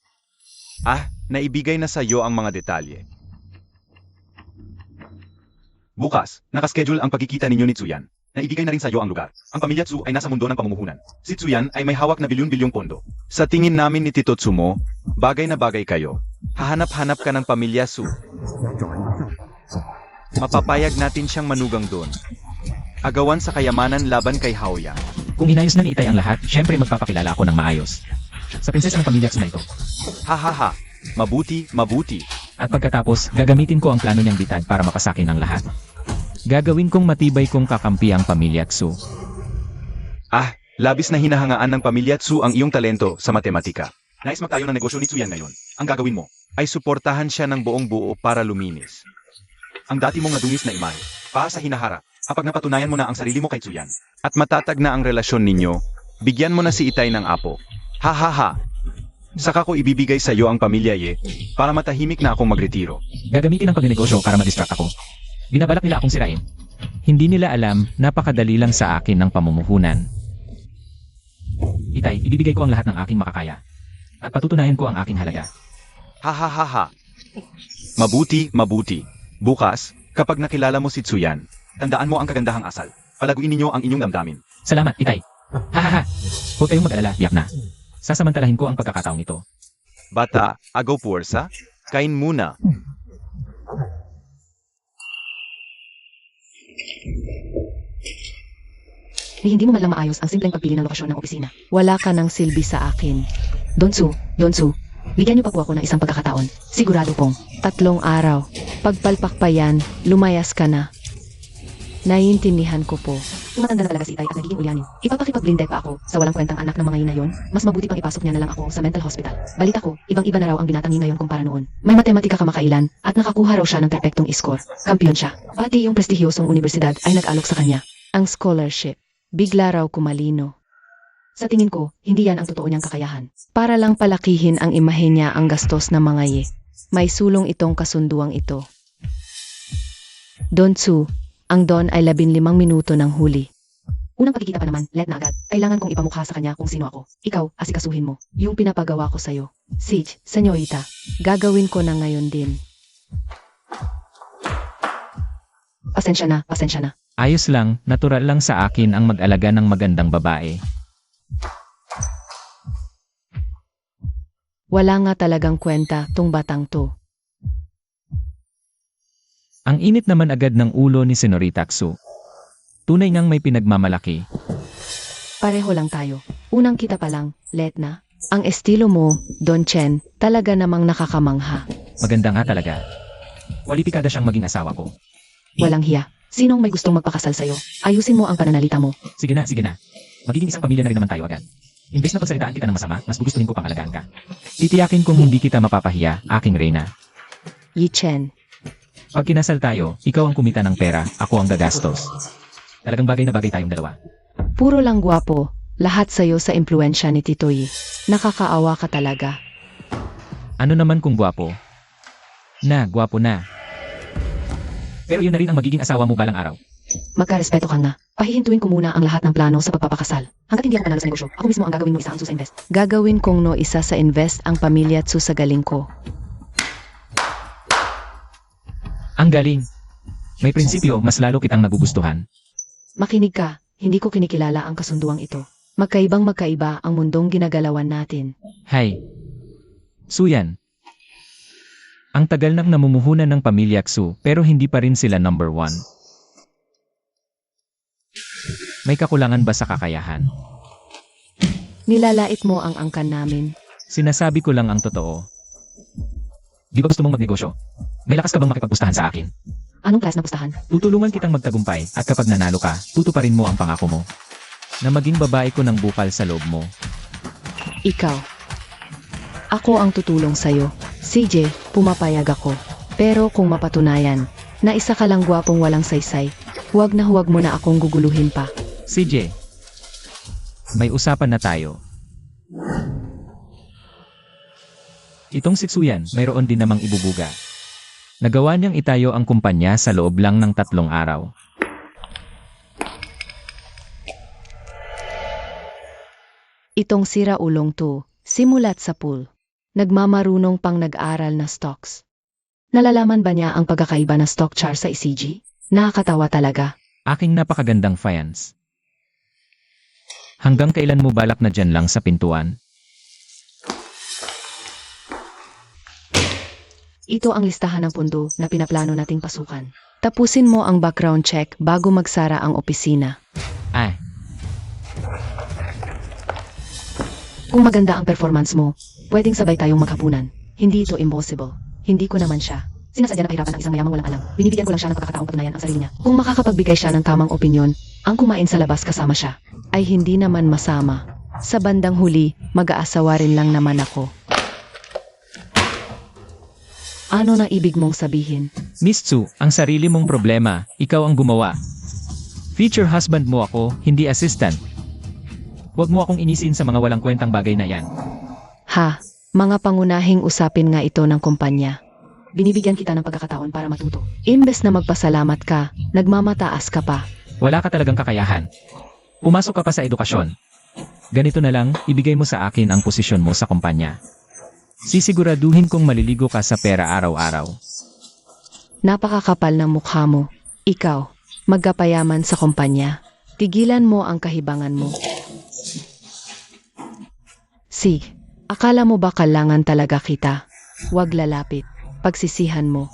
Naibigay na sa iyo ang mga detalye. Bukas, nakaschedule ang pagkikita ninyo ni Tsuyan. Naibigay na rin sa iyo ang lugar. Ang pamilya Tsu ay nasa mundo ng pamumuhunan. Si Tsuyan ay may hawak na bilyon-bilyong pondo. Sa tingin namin ni Tito Tsumo, bagay na bagay kayo. Hahanap-hanap ka ng pamilya Tsu. Mapapayag natin siyang manugang doon. Agawan sa kayamanan laban kay Haoyang. Kung inayos na ni Itay ang lahat, syempre magpapakilala ako ng maayos. Sa prinsesa ng pamilya Tsu na ito. Ha ha ha. Mabuti, mabuti. At pagkatapos, gagamitin ko ang plano niyang bitad para mapasakin ang lahat. Gagawin kong matibay kong kakampi ang pamilya Tsu. Ah, labis na hinahangaan ng pamilya Tsu ang iyong talento sa matematika. Nais magtayo ng negosyo ni Tsuyan ngayon. Ang gagawin mo ay suportahan siya ng buong buo para luminis. Ang dati mong nadungis na imahe, pa sa hinaharap, kapag napatunayan mo na ang sarili mo kay Tsuyan. At matatag na ang relasyon ninyo, bigyan mo na si Itay ng apo. Ha ha ha! Saka ko ibibigay sa iyo ang pamilya Ye, para matahimik na akong magretiro. Gagamitin ang pagnegosyo para ma-distract ako. Binabalak nila akong sirain. Hindi nila alam, napakadali lang sa akin ng pamumuhunan. Itay, ibibigay ko ang lahat ng aking makakaya. At patutunayan ko ang aking halaga. Ha ha ha ha! Mabuti, mabuti. Bukas, kapag nakilala mo si Tsuyan, tandaan mo ang kagandahang asal. Palaguin ninyo ang inyong damdamin. Salamat, Itay. Hahaha. Huwag kayong mag-alala, tiyak na. Sasamantalahin ko ang pagkakataong ito. Bata, agaw puwersa, kain muna. Ni hindi mo man lang maayos ang simpleng pagpili ng lokasyon ng opisina. Wala ka ng silbi sa akin. Donsu, bigyan niyo pa po ako ng isang pagkakataon. Sigurado pong. 3 araw. Pagpalpak pa yan, lumayas ka na. Naiintindihan ko po. Tumatanda na talaga si Itay at nagiging ulyanin. Ipapakipag-blinde pa ako sa walang kwentang anak ng mga yun na yun. Mas mabuti pang ipasok niya na lang ako sa mental hospital. Balita ko, ibang-iba na raw ang binatang niya ngayon kumpara noon. May matematika kamakailan at nakakuha raw siya ng perpektong score. Kampiyon siya. Pati yung prestihiyosong universidad ay nag-alok sa kanya. Ang scholarship. Bigla raw kumalino. Sa tingin ko, hindi yan ang totoo niyang kakayahan. Para lang palakihin ang imahe niya ang gastos ng mga ye. May sulong itong kasunduang ito. Don Tsu, ang Don ay 15 minuto ng huli. Unang pagkikita pa naman, let na agad. Kailangan kong ipamukha sa kanya kung sino ako. Ikaw, asikasuhin mo. Yung pinapagawa ko sa'yo. Sige, senyorita. Gagawin ko na ngayon din. Pasensya na. Ayos lang, natural lang sa akin ang mag-alaga ng magandang babae. Wala nga talagang kwenta tong batang to. Ang init naman agad ng ulo ni Senorita Tsu. Tunay ngang may pinagmamalaki. Pareho lang tayo. Unang kita pa lang, let na. Ang estilo mo, Don Chen, talaga namang nakakamangha. Maganda nga talaga. Kwalipikada siyang maging asawa ko. Walang hiya. Sinong may gustong magpakasal sa'yo? Ayusin mo ang pananalita mo. Sige na. Magiging isang pamilya na rin naman tayo agad. Imbes na pagsalitaan kita ng masama, mas gugustuhin ko pang alagaan ka. Titiyakin kong hindi kita mapapahiya, aking reyna. Yi Chen, Pag kinasal tayo, ikaw ang kumita ng pera, ako ang gagastos. Talagang bagay na bagay tayong dalawa. puro lang gwapo. Lahat sa'yo sa impluensya ni Tito Yi. Nakakaawa ka talaga. Ano naman kung gwapo? Gwapo na. Pero yun na rin ang magiging asawa mo balang araw. Magkarespeto ka na. Pahihintuin ko muna ang lahat ng plano sa pagpapakasal. Hanggat hindi ako panalo sa negosyo, ako mismo ang gagawin mo isa ang susa invest. Gagawin kong no isa sa invest ang pamilya Tsu sa galing ko. Ang galing. May prinsipyo, mas lalo kitang nagugustuhan. Makinig ka, hindi ko kinikilala ang kasunduang ito. Magkaibang-magkaiba ang mundong ginagalawan natin. Hay. Suyan. Ang tagal nang namumuhunan ng pamilya Tsu, pero hindi pa rin sila number 1. May kakulangan ba sa kakayahan? Nilalait mo ang angkan namin. Sinasabi ko lang ang totoo. Di ba gusto mong magnegosyo? May lakas ka bang makipagpustahan sa akin? Anong class na pustahan? Tutulungan kitang magtagumpay at kapag nanalo ka, tutuparin mo ang pangako mo. Na maging babae ko ng bukal sa loob mo. Ikaw. Ako ang tutulong sa'yo. CJ, pumapayag ako. Pero kung mapatunayan na isa ka lang gwapong walang saysay, huwag mo na akong guguluhin pa. CJ, may usapan na tayo. Itong si Tsuyan, mayroon din namang ibubuga. Nagawa niyang itayo ang kumpanya sa loob lang ng 3 araw. Itong sira-ulong to, simulat sa pool. Nagmamarunong pang nag-aral na stocks. Nalalaman ba niya ang pagkakaiba ng stock chart sa ECG? Nakakatawa talaga. Aking napakagandang faience. Hanggang kailan mo balak na dyan lang sa pintuan? Ito ang listahan ng pundo na pinaplano nating pasukan. Tapusin mo ang background check bago magsara ang opisina. Ay, Kung maganda ang performance mo, pwedeng sabay tayong maghapunan. Hindi ito impossible. Hindi ko naman siya. Sinasadya na pahirapan ng isang mayamang walang alam. Binibigyan ko lang siya ng pagkakataong patunayan ang sarili niya. Kung makakapagbigay siya ng tamang opinyon, ang kumain sa labas kasama siya, ay hindi naman masama. Sa bandang huli, mag-aasawa rin lang naman ako. Ano na ibig mong sabihin? Miss Tsu, ang sarili mong problema, ikaw ang gumawa. Future husband mo ako, hindi assistant. Huwag mo akong inisin sa mga walang kwentang bagay na yan. Ha, mga pangunahing usapin nga ito ng kumpanya. Binibigyan kita ng pagkakataon para matuto. Imbes na magpasalamat ka, nagmamataas ka pa. Wala ka talagang kakayahan. Pumasok ka pa sa edukasyon. Ganito na lang, ibigay mo sa akin ang posisyon mo sa kumpanya. Sisiguraduhin kong maliligo ka sa pera araw-araw. Napakakapal ng mukha mo. Ikaw, magkapayaman sa kumpanya. Tigilan mo ang kahibangan mo. Sig, akala mo ba kailangan talaga kita? Huwag lalapit. Pagsisihan mo.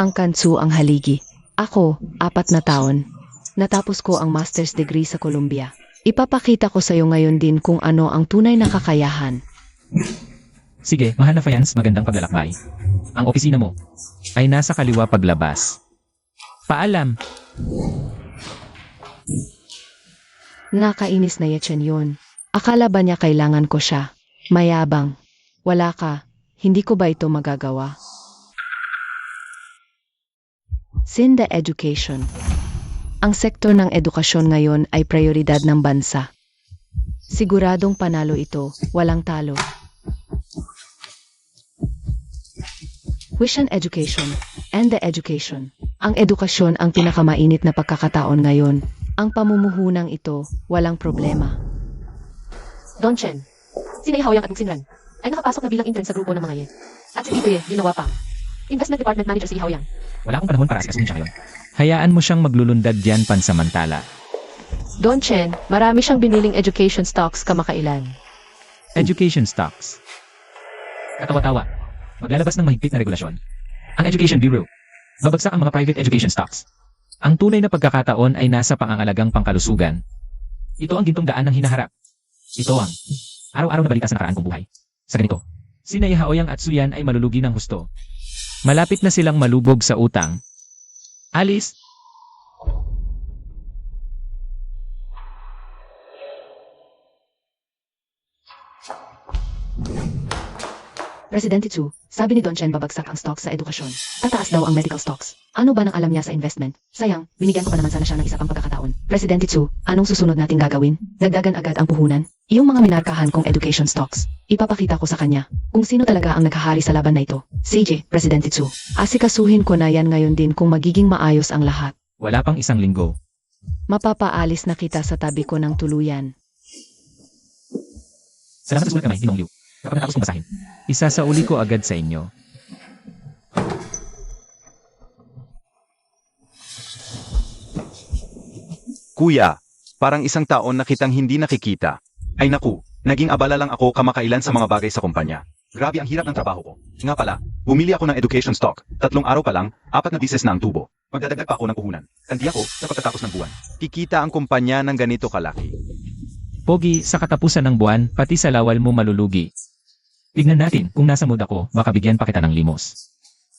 Ang kansu ang haligi. Ako, 4 na taon. Natapos ko ang master's degree sa Columbia. Ipapakita ko sa iyo ngayon din kung ano ang tunay na kakayahan. Sige, mahal na Fayans, magandang paglalakbay. Ang opisina mo ay nasa kaliwa paglabas. Paalam. Nakainis na yan yun. Akala ba niya kailangan ko siya? Mayabang. Wala ka. Hindi ko ba ito magagawa? Sinda Education. Ang sektor ng edukasyon ngayon ay prioridad ng bansa. Siguradong panalo ito, walang talo. Vision Education and the Education. Ang edukasyon ang pinakamainit na pagkakataon ngayon. Ang pamumuhunang ito, walang problema. Don Chen, si Haoyang at Sinran ay nakapasok na bilang intern sa grupo ng mga Ye. At si Titoye, ginawa pang Investment Department Manager si Haoyang. Wala akong panahon para asikasuhin siya ngayon. Hayaan mo siyang maglulundag diyan pansamantala. Don Chen, marami siyang biniling education stocks kamakailan. Education stocks. Katawa-tawa. Maglalabas ng mahigpit na regulasyon. Ang Education Bureau. Babagsak ang mga private education stocks. Ang tunay na pagkakataon ay nasa pangangalagang pangkalusugan. Ito ang gintong daan ng hinaharap. Ito ang araw-araw na balita sa nakaraan kong buhay. Sa ganito, si Haoyang at Suyan ay malulugi ng husto. Malapit na silang malubog sa utang. Alice! Presidente Chu, sabi ni Don Chen babagsak ang stocks sa edukasyon. Tataas daw ang medical stocks. Ano ba nang alam niya sa investment? Sayang, binigyan ko pa naman sana siya ng isa pang pagkakataon. Presidente Chu, anong susunod nating gagawin? Dagdagan agad ang puhunan? Iyong mga minarkahan kong education stocks. Ipapakita ko sa kanya kung sino talaga ang naghahari sa laban na ito. CJ, Presidente Chu. Asikasuhin ko na yan ngayon din kung magiging maayos ang lahat. Wala pang isang linggo. Mapapaalis na kita sa tabi ko ng tuluyan. Salamat sa sulat kamay, Ninong Liu. Kapag natapos kong basahin, isasauli ko agad sa inyo. Kuya, parang isang taon na kitang hindi nakikita. Ay naku, naging abala lang ako kamakailan sa mga bagay sa kumpanya. Grabe ang hirap ng trabaho ko. Nga pala, bumili ako ng education stock. 3 araw pa lang, 4 na bises na ang tubo. Magdadagdag pa ako ng puhunan. Kandi ako sa pagtatapos ng buwan. Kikita ang kumpanya ng ganito kalaki. Pogi, sa katapusan ng buwan, pati sa lawal mo malulugi. Tignan natin, kung nasa mood ako, baka bigyan pa kita ng limos.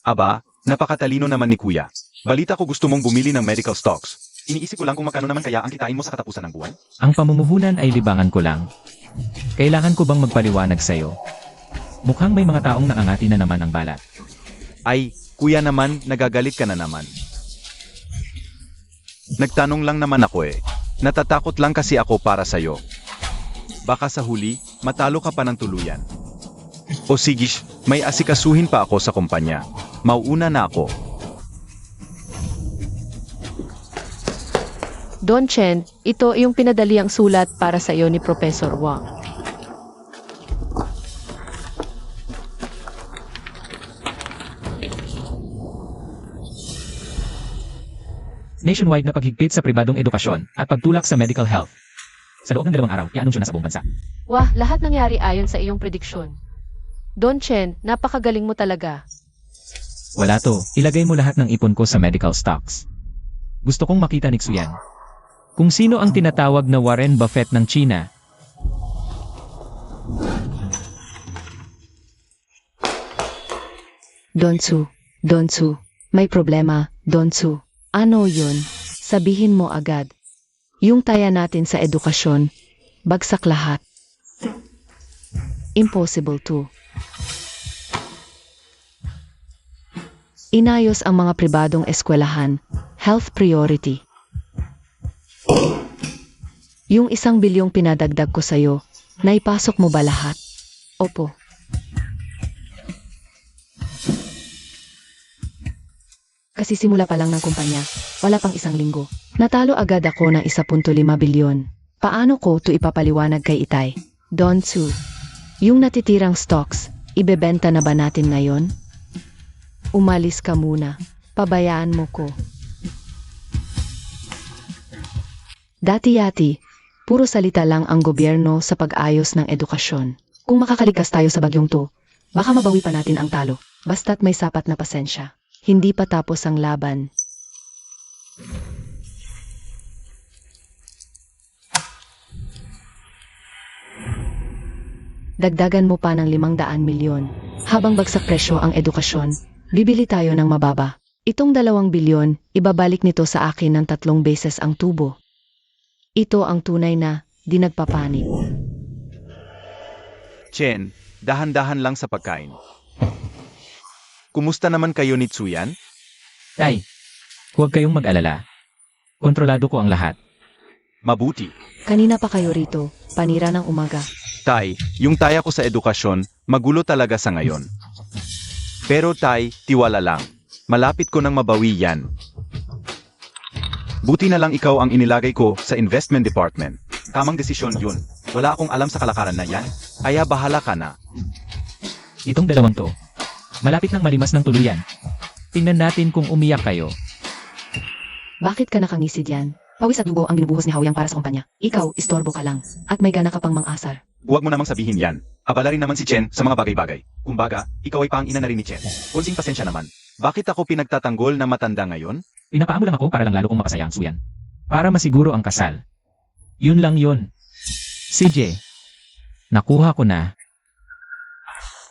Aba, napakatalino naman ni Kuya. Balita ko gusto mong bumili ng medical stocks. Iniisip ko lang kung magkano naman kaya ang kitain mo sa katapusan ng buwan. Ang pamumuhunan ay libangan ko lang. Kailangan ko bang magpaliwanag sa'yo? Mukhang may mga taong nakangati na naman ang balat. Ay, Kuya naman, nagagalit ka na naman. Nagtanong lang naman ako eh. Natatakot lang kasi ako para sa'yo. Baka sa huli, matalo ka pa ng tuluyan. O sigish, may asikasuhin pa ako sa kumpanya. Mauuna na ako. Don Chen, ito yung pinadaliang sulat para sa iyo ni Professor Wang. Nationwide na paghigpit sa pribadong edukasyon at pagtulak sa medical health. Sa loob ng 2 araw, i-anunsyo na sa buong bansa. Wah, lahat nangyari ayon sa iyong prediksyon. Don Chen, napakagaling mo talaga. Wala to, ilagay mo lahat ng ipon ko sa medical stocks. Gusto kong makita ni Xuyan. Kung sino ang tinatawag na Warren Buffett ng China. Donsu, may problema, Donsu. Ano yun? Sabihin mo agad. Yung taya natin sa edukasyon, bagsak lahat. Impossible to. Inayos ang mga pribadong eskwelahan, health priority. Yung 1 bilyong pinadagdag ko sa'yo, naipasok mo ba lahat? Opo. Kasi simula pa lang ng kumpanya, wala pang 1 linggo. Natalo agad ako ng 1.5 bilyon. Paano ko to ipapaliwanag kay Itay? Donsu, yung natitirang stocks, ibebenta na ba natin ngayon? Umalis ka muna. Pabayaan mo ko. Dati-yati, puro salita lang ang gobyerno sa pag-ayos ng edukasyon. Kung makakaligtas tayo sa bagyong to, baka mabawi pa natin ang talo. Basta't may sapat na pasensya. Hindi pa tapos ang laban. Dagdagan mo pa ng 500 milyon. Habang bagsak presyo ang edukasyon, bibili tayo ng mababa. Itong 2 bilyon, ibabalik nito sa akin ng 3 beses ang tubo. Ito ang tunay na di nagpapanik. Chen, dahan-dahan lang sa pagkain. Kumusta naman kayo ni Tsuyan? Tay, huwag kayong mag-alala. Kontrolado ko ang lahat. Mabuti. Kanina pa kayo rito, panira ng umaga. Tay, yung taya ko sa edukasyon, magulo talaga sa ngayon. Pero Tay, tiwala lang. Malapit ko nang mabawi yan. Buti na lang ikaw ang inilagay ko sa investment department. Tamang desisyon yun. Wala akong alam sa kalakaran na yan. Kaya bahala ka na. Itong 2 to, malapit nang malimas ng tuluyan. Tingnan natin kung umiyak kayo. Bakit ka nakangisi diyan? Pawis at dugo ang binubuhos ni Haoyang para sa kumpanya. Ikaw, istorbo ka lang. At may gana ka pang mang-asar. Huwag mo namang sabihin yan. Abala rin naman si Chen sa mga bagay-bagay. Kumbaga, ikaw ay pang-ina na rin ni Chen. Kunsing pasensya naman. Bakit ako pinagtatanggol na matanda ngayon? Pinapaamo lang ako para lang lalo kong mapasaya ang suyan. Para masiguro ang kasal. Yun lang yun. CJ, nakuha ko na.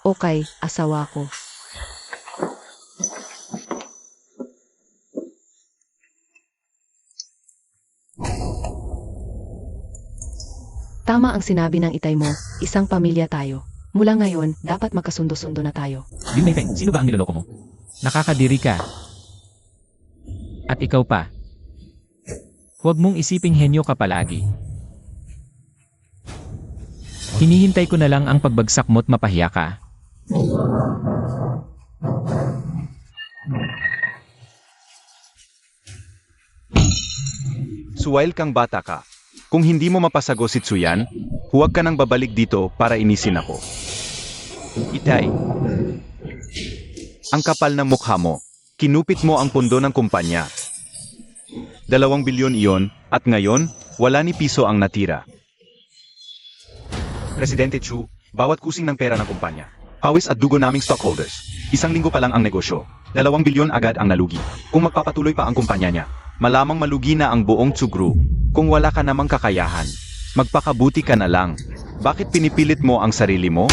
Okay, asawa ko. Tama ang sinabi ng itay mo, isang pamilya tayo. Mula ngayon, dapat magkasundo-sundo na tayo. Yun may Feng, sino ba ang niloloko mo? Nakakadiri ka. At ikaw pa. Huwag mong isiping henyo ka palagi. Hinihintay ko na lang ang pagbagsak mo't mapahiya ka. Suwail kang bata ka. Kung hindi mo mapasago si Tsuyan, huwag ka nang babalik dito para inisin ako. Itay, ang kapal ng mukha mo. Kinupit mo ang pundo ng kumpanya. 2 bilyon iyon, at ngayon, wala ni piso ang natira. Presidente Chu, bawat kusing ng pera ng kumpanya. Pawis at dugo naming stockholders. 1 linggo pa lang ang negosyo. 2 bilyon agad ang nalugi. Kung magpapatuloy pa ang kumpanya niya, malamang malugi na ang buong Tsu Group. Kung wala ka namang kakayahan, magpakabuti ka na lang. Bakit pinipilit mo ang sarili mo?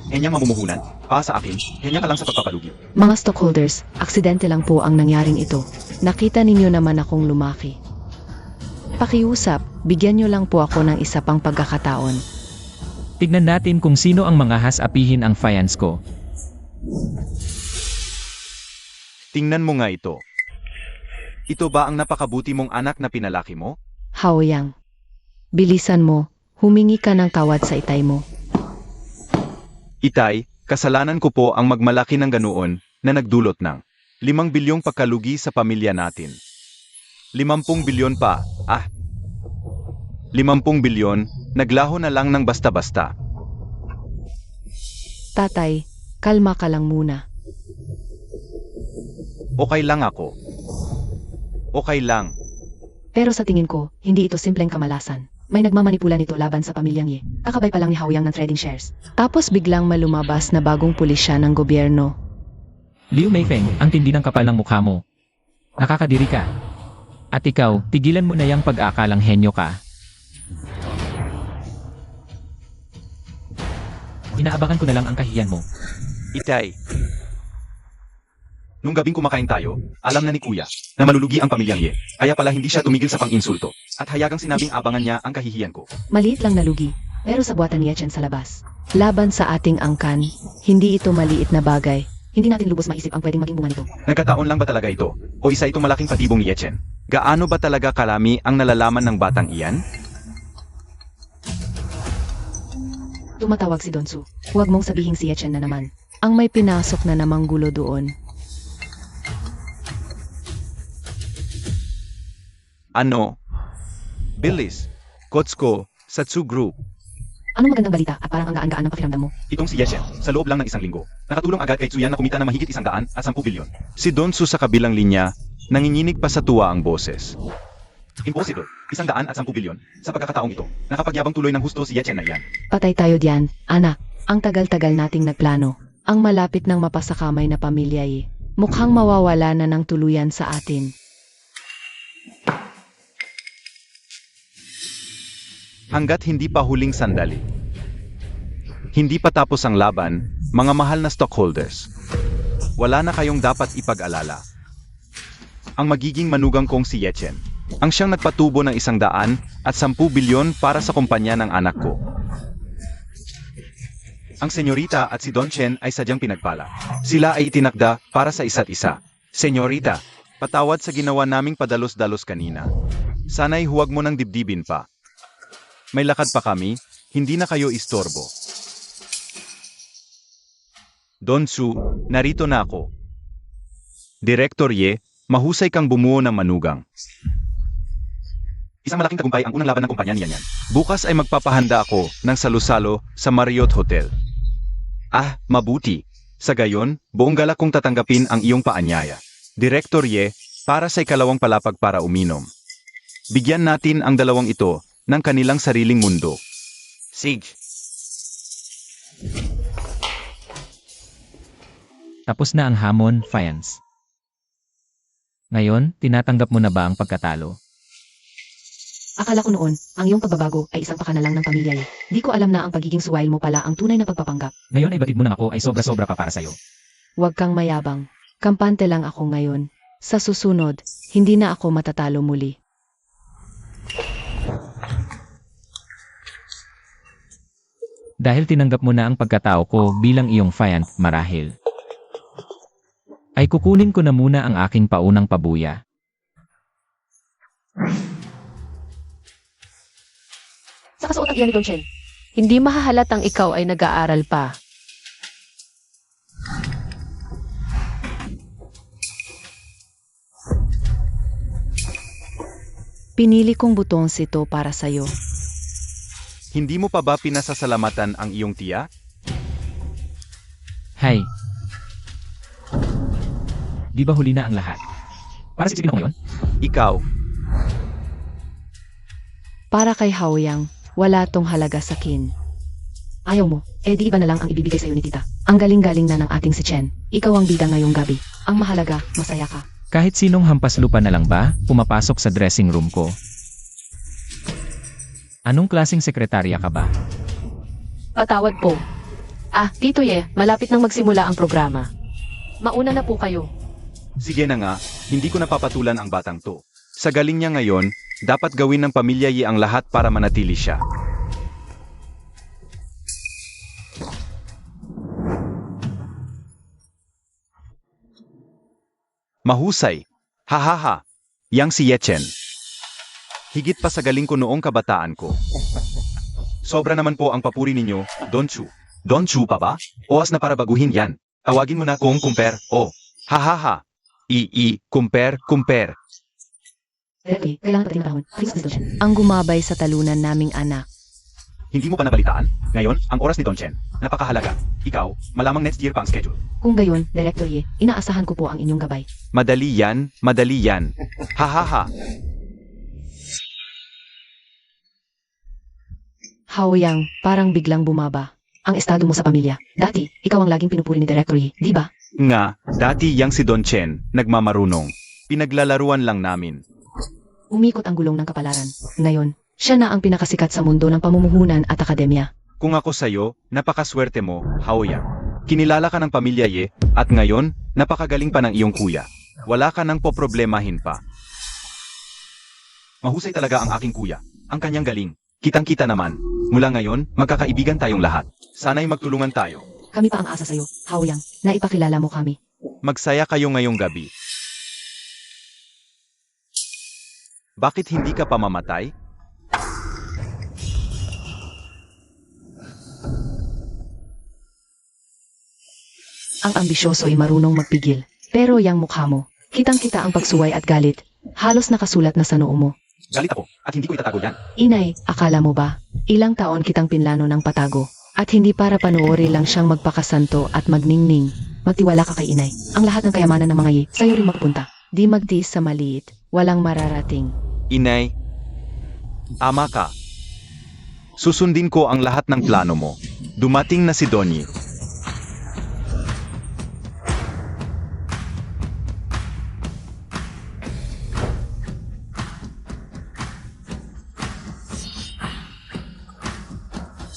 Henyang mamumuhunan. Sa akin, henya ka lang sa pagpapalugi. Mga stockholders, aksidente lang po ang nangyaring ito. Nakita ninyo naman akong lumaki. Pakiusap, bigyan nyo lang po ako ng isa pang pagkakataon. Tignan natin kung sino ang mga hasapihin ang finance ko. Tingnan mo nga ito. Ito ba ang napakabuti mong anak na pinalaki mo? Haoyang, bilisan mo, humingi ka ng tawad sa itay mo. Itay, kasalanan ko po ang magmalaki ng ganoon na nagdulot ng 5 bilyong pagkalugi sa pamilya natin. 50 bilyon pa, 50 bilyon, naglaho na lang ng basta-basta. Tatay, kalma ka lang muna. Okay lang ako. Okay lang. Pero sa tingin ko, hindi ito simpleng kamalasan. May nagmamanipula nito laban sa pamilyang Ye. Kakabay pa lang ni Haoyang ng trading shares. Tapos biglang malumabas na bagong pulisya ng gobyerno. Liu Meifeng, ang tindi ng kapal ng mukha mo. Nakakadiri ka. At ikaw, tigilan mo na yang pag-aakalang henyo ka. Inaabangan ko na lang ang kahiyan mo. Itay, Nung gabing kumakain tayo, alam na ni Kuya na malulugi ang pamilyang Ye. Kaya pala hindi siya tumigil sa pang-insulto. At hayagang sinabing abangan niya ang kahihiyan ko. Maliit lang na lugi, pero sa buwatan ni Yechen sa labas. Laban sa ating angkan, hindi ito maliit na bagay. Hindi natin lubos maisip ang pwedeng maging bunga nito. Nagkataon lang ba talaga ito? O isa itong malaking patibong ni Yechen? Gaano ba talaga kalami ang nalalaman ng batang iyan? Tumatawag si Donsu. Huwag mong sabihin si Yechen na naman. Ang may pinasok na namang gulo doon. Ano? Bilis. Kotsko, Satsu Group. Anong magandang balita at parang ang gaan-gaan ng pakiramdam mo? Itong si Yechen, sa loob lang ng isang linggo, nakatulong agad kay Tsuyan na kumita ng mahigit 100 at 10 bilyon. Si Donsu sa kabilang linya, nanginginig pa sa tuwa ang boses. Impossible, 100 at 10 bilyon. Sa pagkakataong ito, nakapagyabang tuloy ng husto si Yechen na iyan. Patay tayo diyan, anak. Ang tagal-tagal nating nagplano. Ang malapit ng mapasakamay na pamilya eh. Mukhang mawawala na ng tuluyan sa atin. Hanggat hindi pa huling sandali. Hindi pa tapos ang laban, mga mahal na stockholders. Wala na kayong dapat ipag-alala. Ang magiging manugang kong si Yechen, ang siyang nagpatubo ng 100 at 10 bilyon para sa kumpanya ng anak ko. Ang senyorita at si Don Chen ay sadyang pinagpala. Sila ay itinakda para sa isa't isa. Senyorita, patawad sa ginawa naming padalos-dalos kanina. Sana'y huwag mo nang dibdibin pa. May lakad pa kami, hindi na kayo istorbo. Donsu, narito na ako. Direktor Ye, mahusay kang bumuo ng manugang. Isang malaking tagumpay ang unang laban ng kumpanya niyan yan. Bukas ay magpapahanda ako ng salusalo sa Marriott Hotel. Ah, mabuti. Sa gayon, buong galak kong tatanggapin ang iyong paanyaya. Direktor Ye, para sa ikalawang palapag para uminom. Bigyan natin ang dalawang ito ng kanilang sariling mundo. Sige. Tapos na ang hamon, Fiance. Ngayon, tinatanggap mo na ba ang pagkatalo? Akala ko noon, ang iyong pagbabago ay isang pakanalang ng pamilya eh. Di ko alam na ang pagiging suwail mo pala ang tunay na pagpapanggap. Ngayon ay batid mo nang ako ay sobra-sobra pa para sa'yo. Huwag kang mayabang. Kampante lang ako ngayon. Sa susunod, hindi na ako matatalo muli. Dahil tinanggap mo na ang pagkatao ko bilang iyong fiancé marahil, ay kukunin ko na muna ang aking paunang pabuya. Sa kasuot ang iyan ni Don Chen. Hindi mahahalatang ikaw ay nag-aaral pa. Pinili kong butons ito para sa'yo. Hindi mo pa ba pinasasalamatan ang iyong tiya? Hay. Di ba huli na ang lahat? Para sisipin ako ngayon? Ikaw, Para kay Haoyang, wala tong halaga sa kin. Ayaw mo, di iba na lang ang ibibigay sa'yo ni tita. Ang galing-galing na ng ating si Chen. Ikaw ang bida ngayong gabi. Ang mahalaga, masaya ka. Kahit sinong hampas lupa na lang ba, pumapasok sa dressing room ko? Anong klaseng sekretarya ka ba? Patawad po. Tito Ye, malapit nang magsimula ang programa. Mauna na po kayo. sige na nga, hindi ko napapatulan ang batang to. Sa galing niya ngayon, dapat gawin ng pamilya Yi ang lahat para manatili siya. Mahusay. Hahaha. Yang si Yechen. Higit pa sa galing ko noong kabataan ko. Sobra naman po ang papuri ninyo, Don Chu. Don Chu pa ba? Oas na para baguhin yan. Tawagin mo na kong kumper. Oh. Hahaha. Kumper. Directly, kailangan pa rin matahon. Please, Don Chen. Ang gumabay sa talunan naming anak. Hindi mo pa nabalitaan? Ngayon, ang oras ni Don Chen. Napakahalaga. Ikaw, malamang next year pa ang schedule. Kung gayon, Director Ye, inaasahan ko po ang inyong gabay. Madali yan. Hahaha. Haoyang, parang biglang bumaba. Ang estado mo sa pamilya. Dati, ikaw ang laging pinupuri ni Director Ye, di ba? Nga, dati yang si Don Chen, nagmamarunong. Pinaglalaruan lang namin. Umikot ang gulong ng kapalaran. Ngayon, siya na ang pinakasikat sa mundo ng pamumuhunan at akademya. Kung ako sa'yo, napakaswerte mo, Haoyang. Kinilala ka ng pamilya Ye, at ngayon, napakagaling pa ng iyong kuya. Wala ka nang poproblemahin pa. Mahusay talaga ang aking kuya. Ang kanyang galing. Kitang-kita naman. Mula ngayon, magkakaibigan tayong lahat. Sana'y magtulungan tayo. Kami pa ang asa sa'yo, Haoyang, na ipakilala mo kami. Magsaya kayo ngayong gabi. Bakit hindi ka pa mamatay? Ang ambisyoso ay marunong magpigil. Pero yang mukha mo, kitang-kita ang pagsuway at galit. Halos nakasulat na sa noo mo. Galit ako, at hindi ko itatago yan. Inay, akala mo ba? Ilang taon kitang pinlano ng patago. At hindi para panuori lang siyang magpakasanto at magningning. Magtiwala ka kay inay. Ang lahat ng kayamanan ng mga yi, sa'yo rin magpunta. Di magtiis sa maliit, walang mararating. Inay, ama ka. Susundin ko ang lahat ng plano mo. Dumating na si Donnie.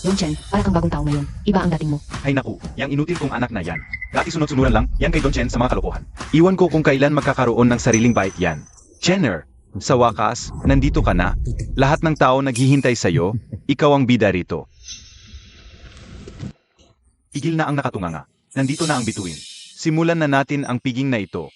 Yung Chen, para kang bagong tao ngayon. Iba ang dating mo. Ay naku, yang inutil kong anak na yan. Dati sunod-sunuran lang, yan kay Don Chen sa mga kalokohan. Iwan ko kung kailan magkakaroon ng sariling bait yan. Chenner, sa wakas, nandito ka na. Lahat ng tao naghihintay sa'yo, ikaw ang bida rito. Igil na ang nakatunganga. Nandito na ang bituin. Simulan na natin ang piging na ito.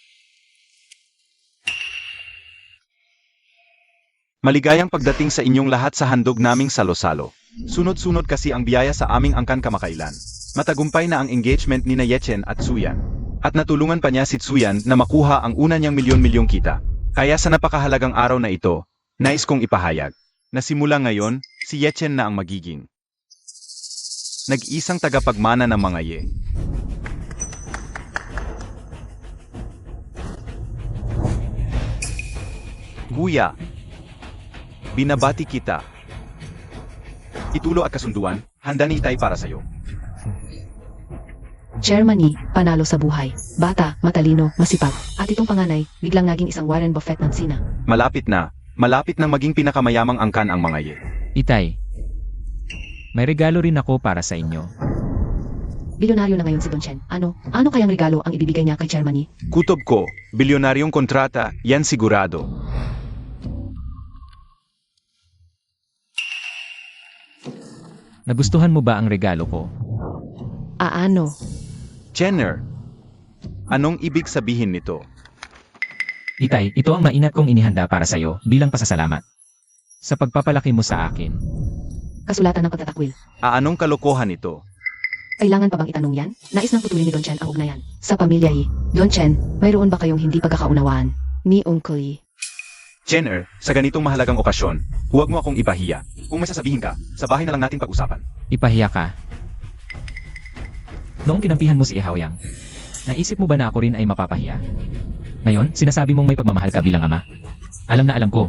Maligayang pagdating sa inyong lahat sa handog naming salo-salo. Sunod-sunod kasi ang biyaya sa aming angkan kamakailan. Matagumpay na ang engagement ni na Yechen at Suyan. At natulungan pa niya si Suyan na makuha ang una niyang milyon-milyong kita. Kaya sa napakahalagang araw na ito, nais kong ipahayag na simula ngayon, si Yechen na ang magiging nag-isang tagapagmana ng mga Ye. Kuya, binabati kita. Itulo at kasunduan, handa ni Itay para sa'yo. Germany, panalo sa buhay. Bata, matalino, masipag. At itong panganay, biglang naging isang Warren Buffett ng Sina. Malapit na maging pinakamayamang angkan ang mga Ye. Itay, may regalo rin ako para sa inyo. Bilyonaryo na ngayon si Don Chen. Ano kayang regalo ang ibibigay niya kay Germany? Kutob ko, bilyonaryong kontrata, yan sigurado. Nagustuhan mo ba ang regalo ko? Ano? Jenner, anong ibig sabihin nito? Itay, ito ang mainat kong inihanda para sa'yo bilang pasasalamat. Sa pagpapalaki mo sa akin. Kasulatan ng pagtatakwil. Anong kalokohan ito? Kailangan pa bang itanong yan? Nais nang putulin ni Don Chen ang ugnayan. Sa pamilya Yi, Don Chen, mayroon ba kayong hindi pagkakaunawaan? Ni Uncle Yi. Jenner, sa ganitong mahalagang okasyon, huwag mo akong ipahiya. Kung may sasabihin ka, sa bahay na lang natin pag-usapan. Ipahiya ka. Noong kinampihan mo si Haoyang, naisip mo ba na ako rin ay mapapahiya? Ngayon, sinasabi mong may pagmamahal ka bilang ama. Alam na alam ko.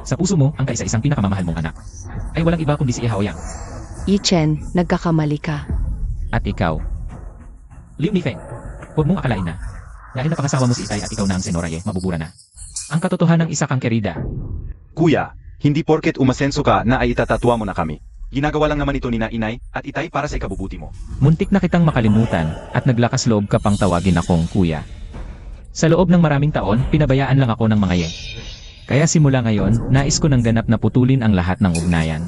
Sa puso mo, ang kaisa-isang pinakamamahal mong anak ay walang iba kundi si Haoyang. Yi Chen, nagkakamali ka. At ikaw, Liu Mifeng, huwag mong akalain na dahil napangasawa mo si Itay at ikaw na ang Senora Ye, mabubura na. Ang katotohanan ng isa kang kerida. Kuya, hindi porket umasenso ka na ay itatatwa mo na kami. Ginagawa lang naman ito ni na Inay at Itay para sa ikabubuti mo. Muntik na kitang makalimutan at naglakas loob ka pang tawagin akong kuya. Sa loob ng maraming taon, pinabayaan lang ako ng mga Ye. Kaya simula ngayon, nais ko ng ganap na putulin ang lahat ng ugnayan.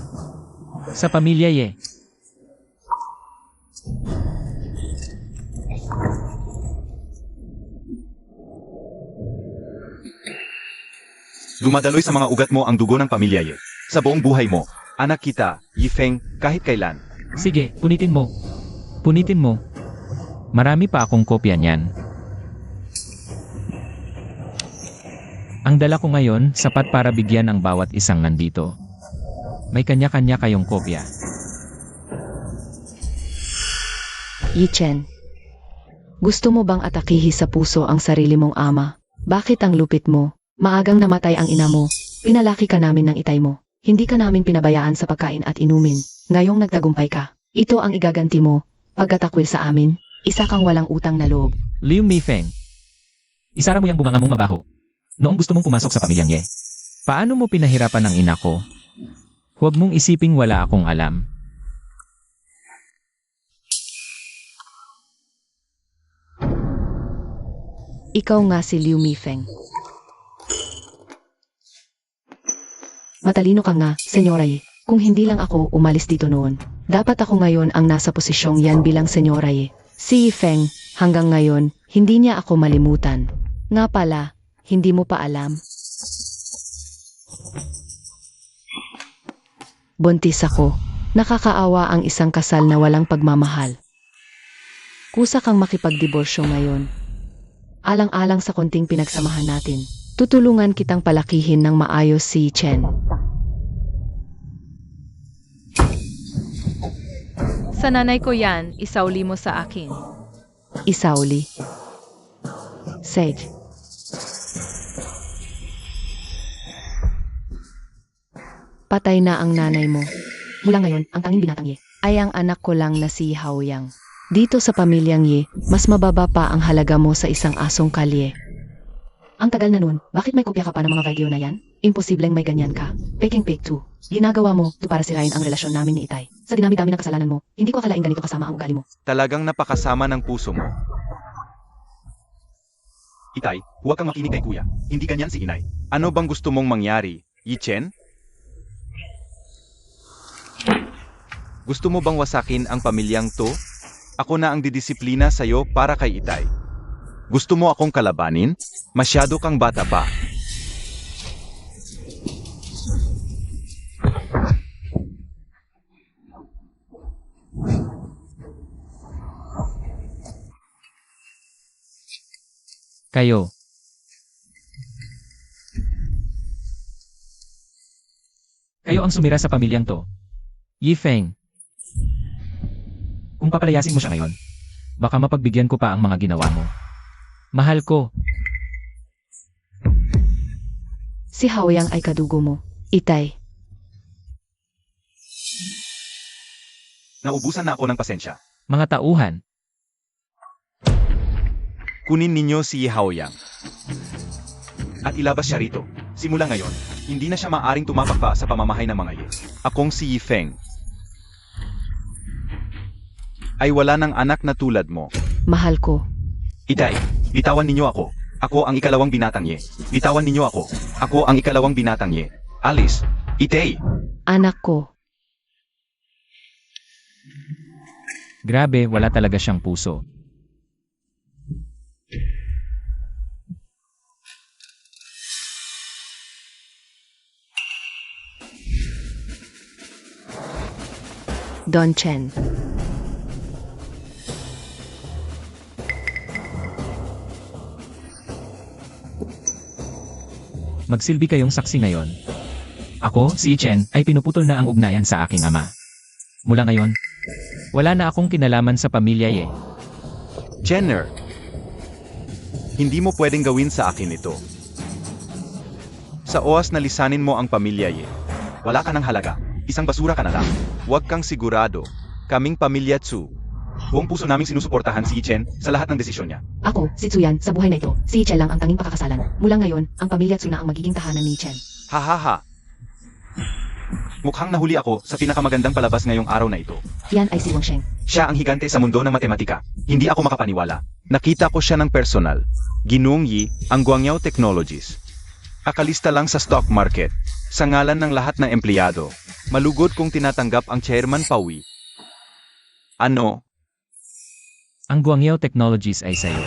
Sa pamilya Ye. Dumadaloy sa mga ugat mo ang dugo ng pamilya Ye. Sa buong buhay mo, anak kita, Yifeng, kahit kailan. Sige, punitin mo. Punitin mo. Marami pa akong kopya niyan. Ang dala ko ngayon, sapat para bigyan ang bawat isang nandito. May kanya-kanya kayong kopya. Yi Chen, gusto mo bang atakihi sa puso ang sarili mong ama? Bakit ang lupit mo? Maagang namatay ang ina mo. Pinalaki ka namin ng Itay mo. Hindi ka namin pinabayaan sa pagkain at inumin. Ngayong nagtagumpay ka. Ito ang igaganti mo. Pagkatakwil sa amin, isa kang walang utang na loob. Liu Mifeng. Isara mo yung bunganga mong mabaho. Noong gusto mong pumasok sa pamilyang Ye. Paano mo pinahirapan ang ina ko? Huwag mong isiping wala akong alam. Ikaw nga si Liu Mifeng. Matalino ka nga, Senyora Yi. Kung hindi lang ako umalis dito noon, Dapat ako ngayon ang nasa posisyong yan bilang senyora Ye. Si Yifeng, hanggang ngayon, hindi niya ako malimutan. Nga pala, hindi mo pa alam. Buntis ako. Nakakaawa ang isang kasal na walang pagmamahal. Kusa kang makipagdiborsyo ngayon. Alang-alang sa konting pinagsamahan natin, tutulungan kitang palakihin ng maayos si Chen. Sa nanay ko yan, isauli mo sa akin. Isauli. Sage. Patay na ang nanay mo. mula ngayon, ang tanging binatang Ye. Ay ang anak ko lang na si Haoyang. Dito sa pamilyang Ye, mas mababa pa ang halaga mo sa isang asong kalye. Ang tagal na nun, bakit may kopya ka pa ng mga video na yan? Imposibleng may ganyan ka. Peking fake too. Ginagawa mo to para sirain ang relasyon namin ni Itay. Sa dinami-dami ng kasalanan mo, hindi ko akalaing ganito kasama ang ugali mo. Talagang napakasama ng puso mo. Itay, huwag kang makinig kay kuya. Hindi ganyan si inay. Ano bang gusto mong mangyari, Yichen? Gusto mo bang wasakin ang pamilyang to? Ako na ang didisiplina sa'yo para kay Itay. Gusto mo akong kalabanin? Masyado kang bata pa. Kayo. Kayo ang sumira sa pamilyang to. Yifeng. Kung papalayasin mo siya ngayon, baka mapagbigyan ko pa ang mga ginawa mo. Mahal ko. Si Haoyang ay kadugo mo. Itay. Naubusan na ako ng pasensya. Mga tauhan. Kunin ninyo si Haoyang. At ilabas siya rito. Simula ngayon, hindi na siya maaring tumapak pa sa pamamahay ng mga Ye. Akong si Yifeng. Ay wala ng anak na tulad mo. Mahal ko. Itay, bitawan ninyo ako. Ako ang ikalawang binatang Ye. Bitawan ninyo ako. Ako ang ikalawang binatang Ye. Alice, Itay. Anak ko. Grabe, wala talaga siyang puso. Don Chen. Magsilbi kayong saksi ngayon. Ako, si Chen, ay pinuputol na ang ugnayan sa aking ama. Mula ngayon, wala na akong kinalaman sa pamilya Ye. Jenner. Hindi mo pwedeng gawin sa akin ito. Sa oras na lisanin mo ang pamilya Ye, wala ka ng halaga. Isang basura ka na lang. Huwag kang sigurado. Kaming pamilya Tsu. Buong puso naming sinusuportahan si Chen sa lahat ng desisyon niya. Ako, si Tsuyan, sa buhay na ito, si Chen lang ang tanging pakakasalan. Mula ngayon, ang pamilya Tsu na ang magiging tahanan ni Chen. Hahaha. Mukhang nahuli ako sa pinakamagandang palabas ngayong araw na ito. Yan ay si Wang Sheng. Siya ang higante sa mundo ng matematika. Hindi ako makapaniwala. Nakita ko siya ng personal. Ginoong Yi, ang Guangyao Technologies. Akalista lang sa stock market. Sa ngalan ng lahat ng empleyado. Malugod kung tinatanggap ang Chairman Pawi. Ano? Ang Guangyao Technologies ay sayo.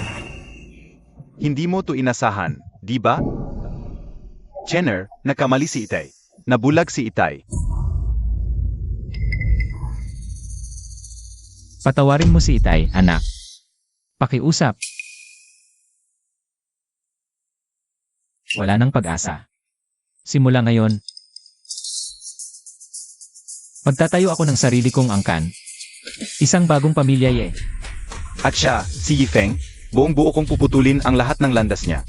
Hindi mo to inasahan, di ba? Jenner, nakamali si Itay. Nabulag si Itay. Patawarin mo si Itay, anak. Pakiusap. Wala nang pag-asa. Simula ngayon, magtatayo ako ng sarili kong angkan. Isang bagong pamilya Ye. At siya, si Yifeng, buong buo kong puputulin ang lahat ng landas niya.